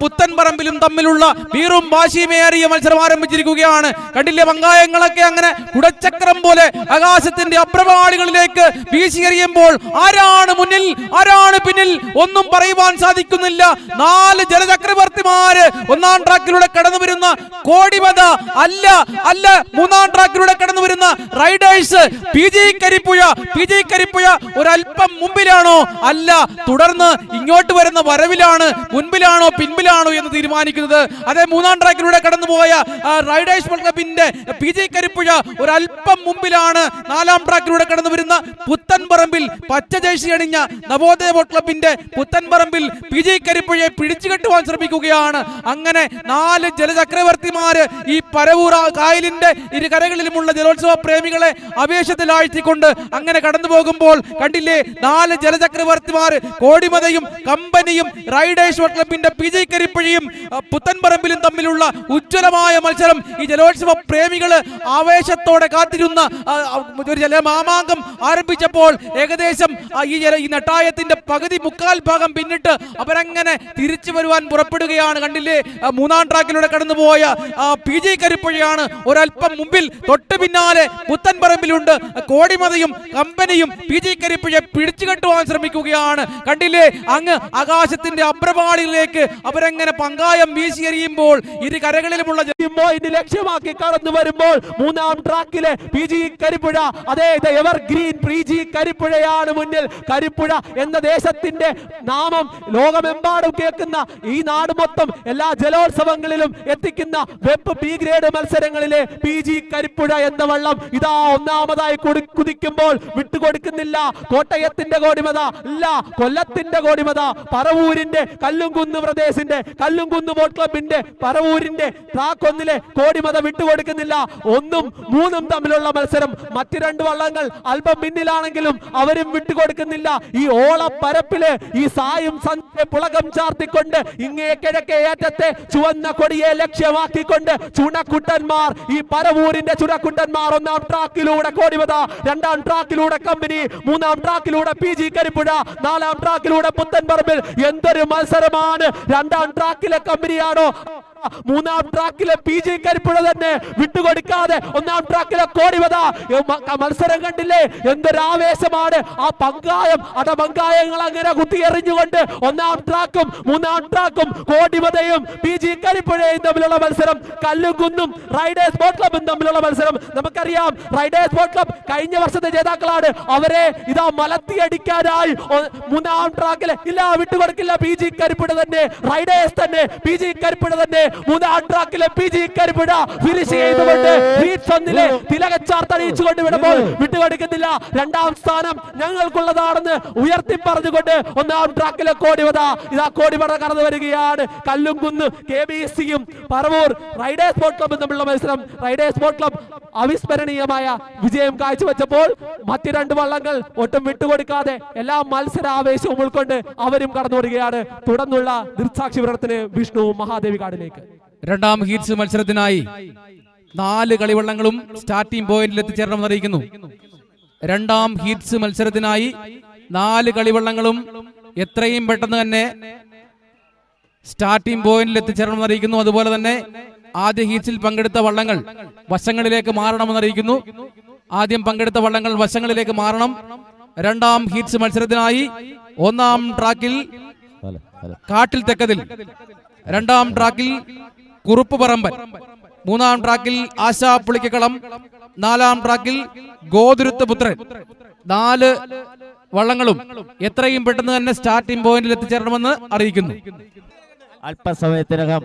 പുത്തൻപറമ്പിലും തമ്മിലുള്ള വീറും വാശിയുമേറിയ മത്സരം ആരംഭിച്ചിരിക്കുകയാണ്. കണ്ടില്ലേ, ങ്ങളൊക്കെ അങ്ങനെ കുടച്ചക്രം പോലെ ആകാശത്തിന്റെ അപ്രപാളികളിലേക്ക് വീശിയെറിയുമ്പോൾ ആരാണ് മുന്നിൽ ആരാണ് പിന്നിൽ ഒന്നും പറയുവാൻ സാധിക്കുന്നില്ല. 4 ജലചക്രവർത്തിമാര് ഒന്നാം ട്രാക്കിലൂടെ കടന്നു വരുന്ന കോടിമത അല്ല, മൂന്നാം ട്രാക്കിലൂടെ കടന്നു വരുന്ന റൈഡേഴ്സ് PG കരിപ്പുഴ ഒരല്പം മുമ്പിലാണോ അല്ല, തുടർന്ന് ഇങ്ങോട്ട് വരുന്ന വരവിലാണ് മുൻപിലാണോ പിൻപിലാണോ എന്ന് തീരുമാനിക്കുന്നത്. അതേ മൂന്നാം ട്രാക്കിലൂടെ കടന്നുപോയ റൈഡേഴ്സ് ക്ലബിന്റെ PG കരിപ്പുഴ ഒരല്പം മുമ്പിലാണ്. നാലാം ട്രാക്കിലൂടെ കടന്നു വരുന്ന പുത്തൻപറമ്പിൽ പച്ച ജേഴ്സി അണിഞ്ഞ നവോദയ ബോട്ട് ക്ലബിന്റെ പുത്തൻപറമ്പിൽ PG കരിപ്പുഴയെ പിടിച്ചു കെട്ടുവാൻ ശ്രമിക്കുകയാണ്. അങ്ങനെ 4 ജലചക്രവർത്തിമാര് ഈ പരവൂർ കായലിന്റെ ഇരു കരകളിലുമുള്ള ജലോത്സവ പ്രേമികളെ ആവേശത്തിലാഴ്ത്തിക്കൊണ്ട് അങ്ങനെ കടന്നു പോകുമ്പോൾ കണ്ടില്ലേ, 4 ജലചക്രവർത്തിമാര് കോടിമതയും കമ്പനിയും റൈഡേഴ്സ് ബോട്ട് ക്ലബിന്റെ PG കരിപ്പുഴയും പുത്തൻപറമ്പിലും തമ്മിലുള്ള ഉജ്ജ്വലമായ മത്സരം ഈ ജലോത്സവ പ്രേമികള് ആവേശത്തോടെ കാത്തിരുന്ന ഒരു ജലമാമാങ്കം ആരംഭിച്ചപ്പോൾ ഏകദേശം ഈ നെട്ടായത്തിന്റെ മുക്കാൽ ഭാഗം പിന്നിട്ട് അവരങ്ങനെ തിരിച്ചു വരുവാൻ പുറപ്പെടുകയാണ്. കണ്ടില്ലേ, മൂന്നാം ട്രാക്കിലൂടെ കടന്നുപോയ PG കരിപ്പുഴയാണ് ഒരല്പം മുമ്പിൽ. തൊട്ട് പിന്നാലെ പുത്തൻപറമ്പിലുണ്ട് കോടിമതയും കമ്പനിയും PG കരിപ്പുഴയെ പിടിച്ചു കെട്ടുവാൻ ശ്രമിക്കുകയാണ്. കണ്ടില്ലേ, അങ്ങ് ആകാശത്തിന്റെ അപ്രപാളികളിലേക്ക് അവരങ്ങനെ പങ്കായം വീശിയെറിയുമ്പോൾ ഇരു കരകളിലുമുള്ള ലക്ഷ്യമാക്കി കടന്നു വരുമ്പോൾ മൂന്നാം ട്രാക്കിലെ PG കരിപ്പുഴ, അതെ, എവർഗ്രീൻ PG കരിപ്പുഴയാണ് മുന്നിൽ. കരിപ്പുഴ എന്ന ദേശത്തിന്റെ നാമം ലോകമെമ്പാടും കേൾക്കുന്ന, ഈ നാട് മൊത്തം എല്ലാ ജലോത്സവങ്ങളിലും എത്തിക്കുന്ന വെബ് B ഗ്രേഡ് മത്സരങ്ങളിലെ PG കരിപ്പുഴ എന്ന വള്ളം ഇതാ ഒന്നാമതായി കുതിക്കുമ്പോൾ വിട്ടുകൊടുക്കുന്നില്ല. കോട്ടയത്തിന്റെ കോടിമത ഇല്ല, കൊല്ലത്തിന്റെ കോടിമത, പറവൂരിന്റെ കല്ലുംകുന്ന് പ്രദേശിന്റെ കല്ലുംകുന്ന് ബോട്ട് ക്ലബിന്റെ പറവൂരിന്റെ ട്രാക്ക് 1 കോടിമത വിട്ടുകൊടുക്കുന്നില്ല. 1ഉം 3ഉം തമ്മിലുള്ള മത്സരം. മറ്റു 2 വള്ളങ്ങൾ അല്പം പിന്നിലാണെങ്കിലും അവരും വിട്ടുകൊടുക്കുന്നില്ല. ഈ ഓളപ്പരപ്പില് ഈ സായും സന്ധ്യ പുളകം ചാർത്തിക്കൊണ്ട് ഇങ്ങേ കിഴക്കേ അറ്റത്തെ ചുവന്ന കൊടിയെ ലക്ഷ്യമാക്കിക്കൊണ്ട് ചുണക്കുട്ടന്മാർ, ഈ പരവൂരിന്റെ ചുണക്കുട്ടന്മാർ ഒന്നാം ട്രാക്കിലൂടെ കോടിമത, രണ്ടാം ട്രാക്കിലൂടെ കമ്പനി, മൂന്നാം ട്രാക്കിലൂടെ PG കരിപ്പുഴ, നാലാം ട്രാക്കിലൂടെ പുത്തൻപറമ്പിൽ. എന്തൊരു മത്സരമാണ്! രണ്ടാം ട്രാക്കിലെ കമ്പനിയാണോ, മൂന്നാം ട്രാക്കിലെ PG കരിപ്പുഴ തന്നെ വിട്ടുകൊടുക്കാതെ ഒന്നാം ട്രാക്കിലെ കോടിമത. മത്സരം കണ്ടില്ലേ, എന്തൊരാവേശമാണ്! ആ അടപങ്കായങ്ങൾ അങ്ങനെ കുത്തിയെറിഞ്ഞുകൊണ്ട് ഒന്നാം ട്രാക്കും മൂന്നാം ട്രാക്കും കോടിമതയും PG കരിപ്പുഴയും തമ്മിലുള്ള മത്സരം, കല്ലുംകുന്നും റൈഡേഴ്സ് ബോട്ട് ക്ലബും തമ്മിലുള്ള മത്സരം. നമുക്കറിയാം, റൈഡേഴ്സ് ബോട്ട് ക്ലബ് കഴിഞ്ഞ വർഷത്തെ ജേതാക്കളാണ്. അവരെ ഇതാ മലത്തിയടിക്കാനായി മൂന്നാം ട്രാക്കിൽ ഇല്ല, വിട്ടുകൊടുക്കില്ല. PG കരിപ്പുഴ തന്നെ, റൈഡേഴ്സ് തന്നെ, PG കരിപ്പുഴ തന്നെ മൂന്നാം ട്രാക്കിലെ PG കരിപ്പുഴ ഫിനിഷ് ചെയ്തുകൊണ്ട് ഹീറ്റ്സ് 1-ലെ തിലകച്ചാർത്തണിയിച്ചുകൊണ്ട് വിട്ടുകൊടുക്കുന്നില്ല. രണ്ടാം സ്ഥാനം ഞങ്ങൾക്കുള്ളതാണെന്ന് ഉയർത്തി പറഞ്ഞുകൊണ്ട് ഒന്നാം ട്രാക്കിലെ കോടിവത ഇതാ കോടിവത കടന്നു വരികയാണ്. കല്ലുംകുന്ന് KBCയും പറവൂർ റൈഡേഴ്സ് സ്പോർട്സ് ക്ലബും തമ്മിലുള്ള മത്സരം റൈഡേഴ്സ് സ്പോർട്സ് ക്ലബ് അവിസ്മരണീയമായ വിജയം കാഴ്ചവെച്ചപ്പോൾ മറ്റ് രണ്ട് വള്ളങ്ങൾ ഒട്ടും വിട്ടുകൊടുക്കാതെ എല്ലാ മത്സരാവേശവും ഉൾക്കൊണ്ട് അവരും കടന്നു വരികയാണ്. തുടർന്നുള്ള ദൃക്സാക്ഷി വിവരണത്തിന് വിഷ്ണു മഹാദേവി കാടിലേക്ക്. രണ്ടാം ഹീറ്റ്സ് മത്സരത്തിനായി 4 കളിവള്ളങ്ങളും സ്റ്റാർട്ടിംഗ് പോയിന്റിൽ എത്തിച്ചേരണമെന്ന് അറിയിക്കുന്നു. രണ്ടാം ഹീറ്റ്സ് മത്സരത്തിനായി 4 കളിവള്ളങ്ങളും എത്രയും പെട്ടെന്ന് തന്നെ സ്റ്റാർട്ടിംഗ് പോയിന്റിൽ എത്തിച്ചേരണമെന്ന് അറിയിക്കുന്നു. അതുപോലെ തന്നെ ആദ്യ ഹീറ്റ്സിൽ പങ്കെടുത്ത വള്ളങ്ങൾ വശങ്ങളിലേക്ക് മാറണമെന്ന് അറിയിക്കുന്നു. ആദ്യം പങ്കെടുത്ത വള്ളങ്ങൾ വശങ്ങളിലേക്ക് മാറണം. രണ്ടാം ഹീറ്റ്സ് മത്സരത്തിനായി ഒന്നാം ട്രാക്കിൽ കാട്ടിൽ തെക്കതിൽ, രണ്ടാം ട്രാക്കിൽ കുറുപ്പ് പറമ്പൻ, മൂന്നാം ട്രാക്കിൽ ആശാ പുളിക്കക്കളം, നാലാം ട്രാക്കിൽ ഗോതുരുത്ത് പുത്രൻ. 4 വള്ളങ്ങളും എത്രയും പെട്ടെന്ന് തന്നെ സ്റ്റാർട്ടിംഗ് പോയിന്റിൽ എത്തിച്ചേരണമെന്ന് അറിയിക്കുന്നു. അല്പസമയത്തിനകം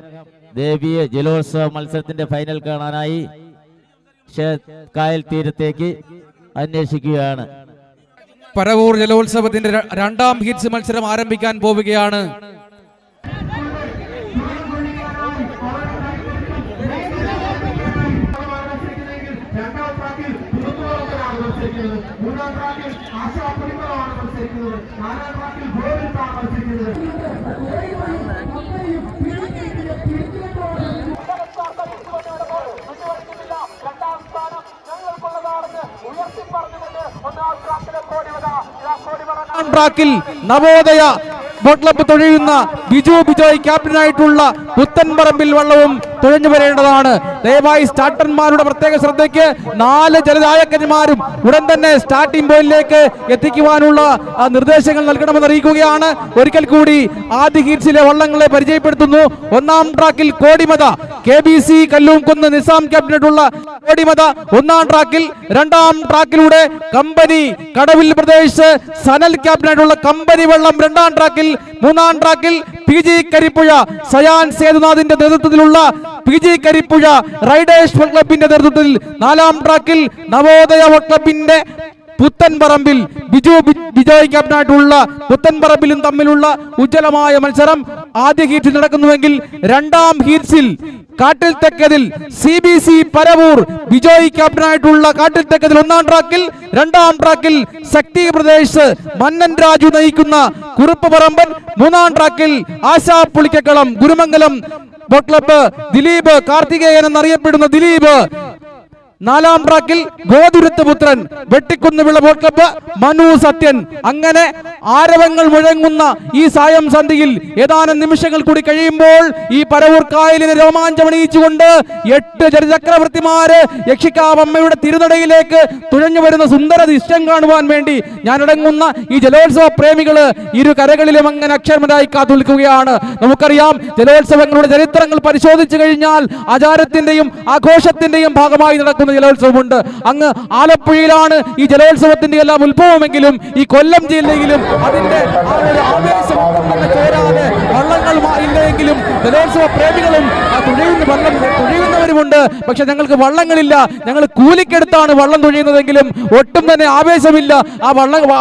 ദേവീയ ജലോത്സവ മത്സരത്തിന്റെ ഫൈനൽ കാണാനായി കായൽ തീരത്തേക്ക് അന്വേഷിക്കുകയാണ്. പറവൂർ ജലോത്സവത്തിന്റെ രണ്ടാം ഹീറ്റ്സ് മത്സരം ആരംഭിക്കാൻ പോവുകയാണ്. ട്രാക്കിൽ നവോദയ ബോട്ട് ക്ലബ്ബ് തുഴയുന്ന ബിജു ബിജോയ് ക്യാപ്റ്റനായിട്ടുള്ള പുത്തൻപറമ്പിൽ വള്ളവും തുഴഞ്ഞു വരേണ്ടതാണ്. ദയവായി സ്റ്റാർട്ടർമാരുടെ പ്രത്യേക ശ്രദ്ധയ്ക്ക് 4 ജലനായകന്മാരും ഉടൻ തന്നെ സ്റ്റാർട്ടിംഗ് പോയിന്റിലേക്ക് എത്തിക്കുവാനുള്ള നിർദ്ദേശങ്ങൾ നൽകണമെന്ന് അറിയിക്കുകയാണ്. ഒരിക്കൽ കൂടി ആദ്യ ഹീറ്റ്സിലെ വള്ളങ്ങളെ പരിചയപ്പെടുത്തുന്നു. ഒന്നാം ട്രാക്കിൽ കോടിമത KBC കല്ലൂംകുന്ന് നിസാം ക്യാപ്റ്റനായിട്ടുള്ള കോടിമത ഒന്നാം ട്രാക്കിൽ, രണ്ടാം ട്രാക്കിലൂടെ കമ്പനി കടവിൽ പ്രദേശ് സനൽ ക്യാപ്റ്റനായിട്ടുള്ള കമ്പനി വെള്ളം രണ്ടാം ട്രാക്കിൽ, മൂന്നാം ട്രാക്കിൽ PG കരിപ്പുഴ സയാൻ സേതുനാഥിന്റെ നേതൃത്വത്തിലുള്ള PG കരിപ്പുഴ റൈഡേഴ്സ് ക്ലബിന്റെ നേതൃത്വത്തിൽ, നാലാം ട്രാക്കിൽ നവോദയ ക്ലബിന്റെ പുത്തൻപറമ്പിൽ ബിജു ബിജോയ് ക്യാപ്റ്റനായിട്ടുള്ള പുത്തൻപറമ്പിലും തമ്മിലുള്ള ഉജ്ജ്വലമായ മത്സരം ആദ്യ ഹീറ്റിൽ നടക്കുന്നുവെങ്കിൽ രണ്ടാം ഹീറ്റ്സിൽ കാട്ടിൽ തെക്കതിൽ CBC പരവൂർ ബിജോയ് ക്യാപ്റ്റനായിട്ടുള്ള കാട്ടിൽ തെക്കതിൽ ഒന്നാം ട്രാക്കിൽ, രണ്ടാം ട്രാക്കിൽ ശക്തി പ്രദേശ് മന്നൻ രാജു നയിക്കുന്ന കുറുപ്പ് പറമ്പൻ, മൂന്നാം ട്രാക്കിൽ ആശാ പുളിക്കക്കളം ഗുരുമംഗലം ബോട്ട് ക്ലബ്ബ് ദിലീപ് കാർത്തികേയൻ എന്നറിയപ്പെടുന്ന ദിലീപ്, നാലാം ട്രാക്കിൽ ഗോതുരുത്ത് പുത്രൻ വെട്ടിക്കുന്ന് വിള ബോട്ട് ക്ലബ്ബ് മനു സത്യൻ. അങ്ങനെ ആരവങ്ങൾ മുഴങ്ങുന്ന ഈ സായം സന്ധിയിൽ ഏതാനും നിമിഷങ്ങൾ കൂടി കഴിയുമ്പോൾ ഈ പരവൂർ കായലിനെ രോമാഞ്ചമണിയിച്ചുകൊണ്ട് 8 ജലചക്രവർത്തിമാര് യക്ഷിക്കാവമ്മയുടെ തിരുനടയിലേക്ക് തുഴഞ്ഞു വരുന്ന സുന്ദര ദൃശ്യം കാണുവാൻ വേണ്ടി ഞാനടങ്ങുന്ന ഈ ജലോത്സവ പ്രേമികള് ഇരു കരകളിലും അങ്ങനെ അക്ഷരമരായി കാത്തു നിൽക്കുകയാണ്. നമുക്കറിയാം, ജലോത്സവങ്ങളുടെ ചരിത്രങ്ങൾ പരിശോധിച്ചു കഴിഞ്ഞാൽ ആചാരത്തിന്റെയും ആഘോഷത്തിന്റെയും ഭാഗമായി നടക്കുന്ന ജലോത്സവമുണ്ട്. അങ്ങ് ആലപ്പുഴയിലാണ് ഈ ജലോത്സവത്തിന്റെ എല്ലാം ഉത്ഭവമെങ്കിലും ഈ കൊല്ലം ജില്ലയിലും അതിന്റെ ആവേശം ചേരാതെ വള്ളങ്ങൾ ഇല്ലെങ്കിലും ജലോത്സവ പ്രേമികളും തുഴയുന്നവരുമുണ്ട്. പക്ഷെ ഞങ്ങൾക്ക് വള്ളങ്ങളില്ല, ഞങ്ങൾ കൂലിക്കെടുത്താണ് വള്ളം തുഴയുന്നതെങ്കിലും ഒട്ടും തന്നെ ആവേശമില്ല. ആ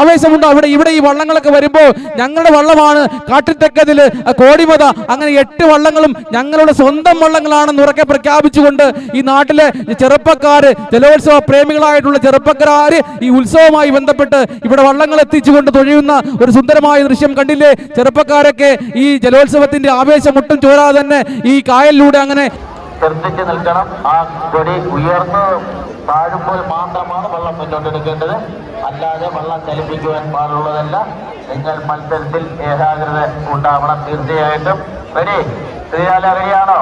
ആവേശമുണ്ട് ഇവിടെ ഈ വള്ളങ്ങളൊക്കെ വരുമ്പോൾ ഞങ്ങളുടെ വള്ളമാണ് കാട്ടിത്തെക്കതില് കോടിമത. അങ്ങനെ 8 വള്ളങ്ങളും ഞങ്ങളുടെ സ്വന്തം വള്ളങ്ങളാണെന്ന് ഉറക്കെ പ്രഖ്യാപിച്ചുകൊണ്ട് ഈ നാട്ടിലെ ചെറുപ്പക്കാര്, ജലോത്സവ പ്രേമികളായിട്ടുള്ള ചെറുപ്പക്കാര് ഈ ഉത്സവവുമായി ബന്ധപ്പെട്ട് ഇവിടെ വള്ളങ്ങൾ എത്തിച്ചുകൊണ്ട് തുഴയുന്ന ഒരു സുന്ദരമായ ദൃശ്യം കണ്ടില്ലേ? ചെറുപ്പക്കാരൊക്കെ ഈ ജലോത്സവത്തിന്റെ ആവേശം ഒട്ടും ചോരാതെ തന്നെ ഈ കായലിലൂടെ അങ്ങനെ ശ്രദ്ധിച്ചു നിൽക്കണം. ആ കൊടി ഉയർന്നു താഴുമ്പോൾ മാത്രമാണ് വള്ളം മുന്നോട്ടെടുക്കേണ്ടത്, അല്ലാതെ വള്ളം ചലിപ്പിക്കുവാൻ പാടുള്ളതല്ല. നിങ്ങൾ മത്സരത്തിൽ ഏകാഗ്രത ഉണ്ടാവണം തീർച്ചയായിട്ടും. റെഡി? ശ്രീലാല റെഡിയാണോ?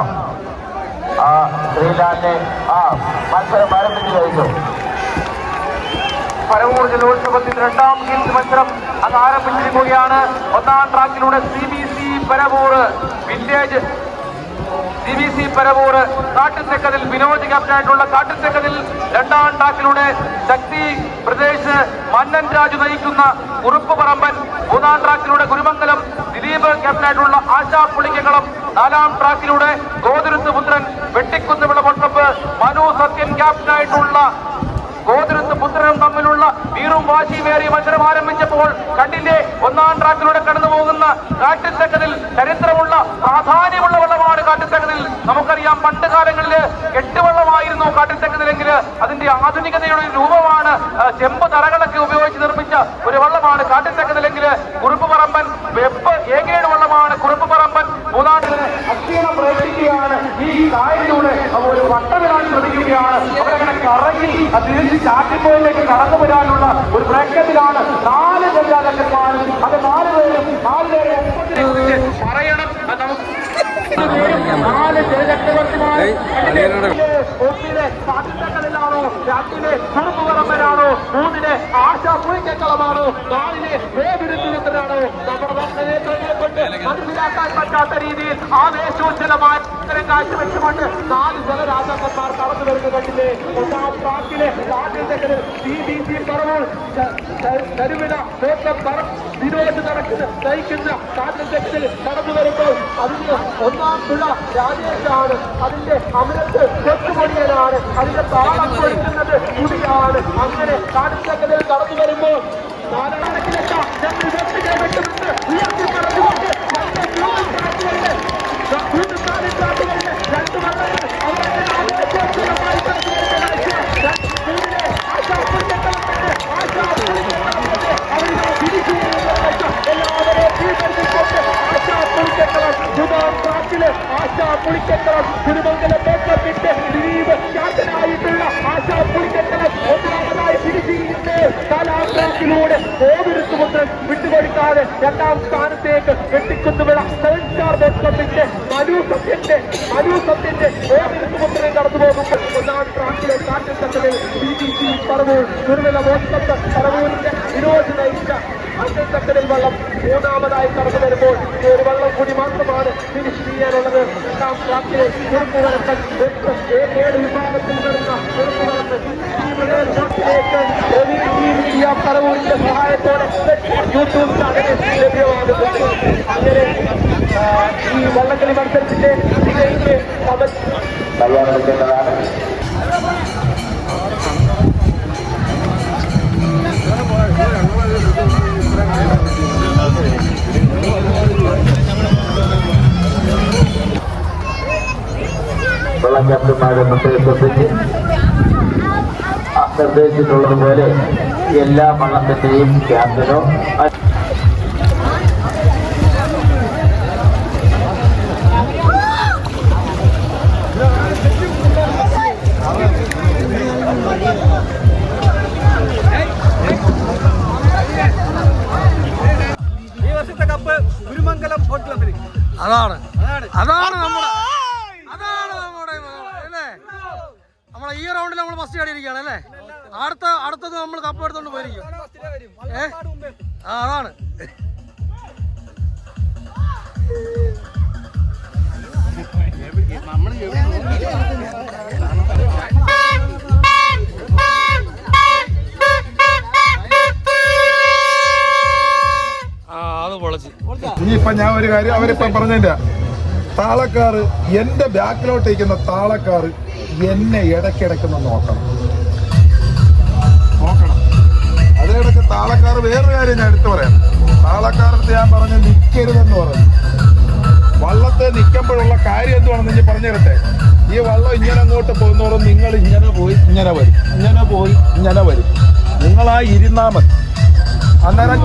ശ്രീലാലിനെ മത്സരം ആരംഭിച്ചു കഴിഞ്ഞു. പരവൂർ ജലോത്സവത്തിൽ രണ്ടാം ഹീറ്റ്സ് മത്സരം അത് ആരംഭിച്ചിരിക്കുകയാണ്. ഒന്നാം ട്രാക്കിലൂടെ CBC Paravur vintage CBC Paravur Kattuthekkathil Vinod ക്യാപ്റ്റനായിട്ടുള്ള കാട്ടുതെക്കതിൽ, രണ്ടാം ട്രാക്കിലൂടെ ശക്തി പ്രദേശ് മന്നൻ രാജു നയിക്കുന്ന കുറുപ്പ് പറമ്പൻ, മൂന്നാം ട്രാക്കിലൂടെ ഗുരുമംഗലം ദിലീപ് ക്യാപ്റ്റനായിട്ടുള്ള ആശാ പുളിക്കക്കളം. 4-ാം ട്രാക്കിലൂടെ ഗോതിരുത്ത് പുത്രൻ വെട്ടിക്കുന്നുവിള വോട്ടപ്പ്. മനു സത്യൻ ക്യാപ്റ്റനായിട്ടുള്ള ഗോതിരുത്ത് പുത്രനും തമ്മിലുള്ള വീറും വാശിയുമേറിയ മത്സരം ആരംഭിച്ചപ്പോൾ കണ്ടില്ലേ, 1-ാം ട്രാക്കിലൂടെ കടന്നു പോകുന്ന കാട്ടിത്തക്കതിൽ ചരിത്രമുള്ള പ്രാധാന്യമുള്ള വള്ളമാണ് കാട്ടിത്തക്കതിൽ. നമുക്കറിയാം, പണ്ട് കാലങ്ങളിൽ കെട്ടുവള്ളമായിരുന്നു കാട്ടിത്തക്കതിലെങ്കിൽ അതിന്റെ ആധുനികതയുടെ രൂപമാണ് ചെമ്പ് തറകളൊക്കെ ഉപയോഗിച്ച് നിർമ്മിച്ച ഒരു വള്ളമാണ് കാട്ടിത്തക്കതിലെങ്കിൽ. കുറുപ്പ് പറമ്പൻ വെപ്പ് ഏകേട് വള്ളമാണ് കുറുപ്പ് പറമ്പൻ. 3-ാം അക്ഷീണം പ്രവേശിക്കുകയാണ്. ഈ കായലിലൂടെ ഒരു വട്ടമിടാൻ ശ്രമിക്കുകയാണ്. അവരങ്ങനെ കറങ്ങി തിരിച്ച് ചാറ്റിപ്പോയിലേക്ക് കടന്നു വരാനുള്ള ഒരു പ്രയത്നത്തിലാണ് 4 ജലജാതകന്മാരും. അത് 4 പേരും പറയണം. 4 ജലചക്രവർത്തിമാർ ഒന്നിലെ കാട്ടിത്തക്കലിലാണോ, 2-ലെ കുറുപ്പുപറമ്പനാണോ, 3-ലെ ആശാ പുളിക്കക്കളമാണോ, 4-ലെ ഗോതിരുത്തുപുത്രനാണോ? നമ്മുടെ നേതൃത്വത്തെ കൊണ്ട് മനസ്സിലാക്കാൻ പറ്റാത്ത രീതിയിൽ ആവേശോജ്വലമായ കാഴ്ചവെച്ചുകൊണ്ട് 4 ജലരാജാക്കന്മാർ കടന്നു വരുന്ന കണ്ടില്ലേ. 1-ാം ട്രാക്കിലെ കാട്ടിത്തക്കലിൽ CBC പറവൂർ കരുവിട വിനോദ് നയിക്കുന്ന കാട്ടിത്തക്കലിൽ കടന്നു വരുമ്പോൾ അതിന് 1-ാം തുഴ രാജേഷാണ്, അതിന്റെ അമരത്ത് കൊച്ചുപൊടിയനാണ്, അതിന്റെ താളം കൊടുക്കുന്നത് കുടിയാണ്. അങ്ങനെ കാട്ടിത്തക്കലിൽ കടന്നു വരുമ്പോൾ 4-ാം ഉയർത്തി പറഞ്ഞുകൊണ്ട് ആശാ പുളിക്കക്കളം തിരുമംഗലം മേക്കപ്പിട്ട് ദിലീപ് ക്യാപ്റ്റനായിട്ടുള്ള ആശാ പുളിക്കക്കളം 1-ാമതായി തിരിച്ചിരിക്കുന്നത്. 4-ാം ട്രാക്കിലൂടെ ഗോതിരുത്തുപുത്രൻ വിട്ടുകൊടുക്കാതെ 2-ാം സ്ഥാനത്തേക്ക് വെട്ടിക്കുന്നുവിള 7-സ്റ്റാർ മേക്കപ്പിന്റെ മനു സത്യന്റെ ഗോതിരുത്തുപുത്രൻ കടന്നു പോകുമ്പോൾ 1-ാം ട്രാക്കിലെ കാട്ടിത്തക്കലിൽ CBC പറവൂർ കുറുവില വോട്ടപ്പ് പറവൂരിന്റെ വിനോദ് നയിച്ച കാട്ടിത്തക്കലിൽ വള്ളം 3-ാമതായി കടന്നു വരുമ്പോൾ ഒരു വള്ളം കൂടി മാത്രമാണ് ഫിനിഷ് ചെയ്യാനുള്ളത്. 2-ാം ട്രാക്കിലെ കുറുപ്പുവരപ്പൻ ഏകേട് വിഭാഗത്തിൽ വരുന്ന കുറുപ്പുവരപ്പൻ പറവൂരിന്റെ സഹായത്തോടെ യൂട്യൂബ് ചാനലിൽ ലഭ്യമാകുന്നുണ്ട്. അങ്ങനെ ഈ വള്ളംകളി മത്സരത്തിന്റെ വിജയിക്ക് തയ്യാറെടുക്കേണ്ടതാണ്. വെള്ളം ക്യാപ്റ്റന്മാരെ നിർദ്ദേശിച്ച് നിർദ്ദേശിച്ചിട്ടുള്ളതുപോലെ എല്ലാ വള്ളത്തിന്റെയും ക്യാപ്റ്റനോ ഈ വർഷത്തെ കപ്പ് ഗുരുമംഗലം ബോട്ട് ക്ലബിന്. അതാണ് നമ്മുടെ അല്ലേ, നമ്മളെ ഈ റൗണ്ടിൽ നമ്മൾ ഫസ്റ്റ് ആടിയിരിക്കുകയാണ് അല്ലേ. അടുത്തത് നമ്മൾ കപ്പ് എടുത്തോണ്ട് പോയിരിക്കും. അതാണ് അത് പൊളച്ച്. ഇനിയിപ്പൊ ഞാൻ ഒരു കാര്യം അവരിപ്പം പറഞ്ഞതിന്റെ താളക്കാർ എന്റെ ബാക്കിലോട്ട് ഇരിക്കുന്ന താളക്കാർ എന്നെ ഇടയ്ക്കിടയ്ക്കൊന്ന് നോക്കണം. അതേടൊക്കെ താളക്കാർ വേറൊരു കാര്യം ഞാൻ എടുത്തു പറയാം. താളക്കാരടുത്ത് ഞാൻ പറഞ്ഞു നിൽക്കരുതെന്ന് പറഞ്ഞു. വള്ളത്തെ നിൽക്കുമ്പോഴുള്ള കാര്യം എന്തുവാണെന്ന് ഞാൻ പറഞ്ഞു തരട്ടെ. ഈ വള്ളം ഇങ്ങനെ അങ്ങോട്ട് പോകുന്നവരും നിങ്ങൾ ഇങ്ങനെ പോയി ഇങ്ങനെ വരും, ഇങ്ങനെ പോയി ഇങ്ങനെ വരും. നിങ്ങളാ ഇരുന്നാ മതി. അന്നേരം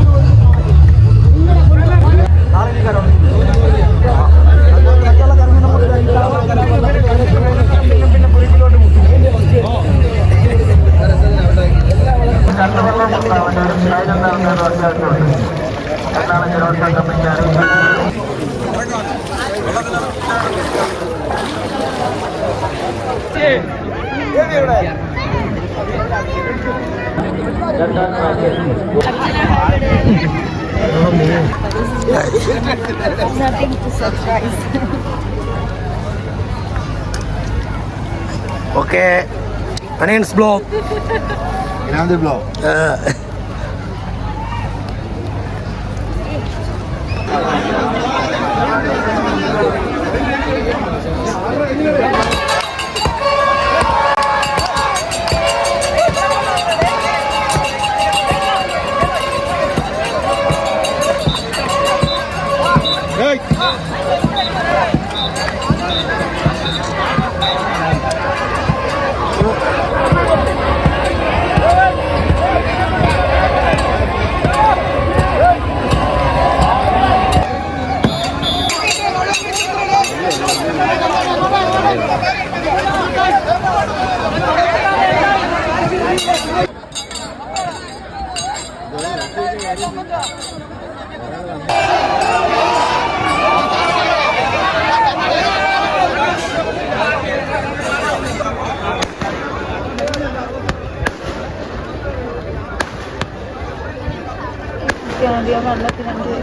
Nothing to surprise. Okay, onions blow. Another blow. വെള്ളത്തിനുണ്ട്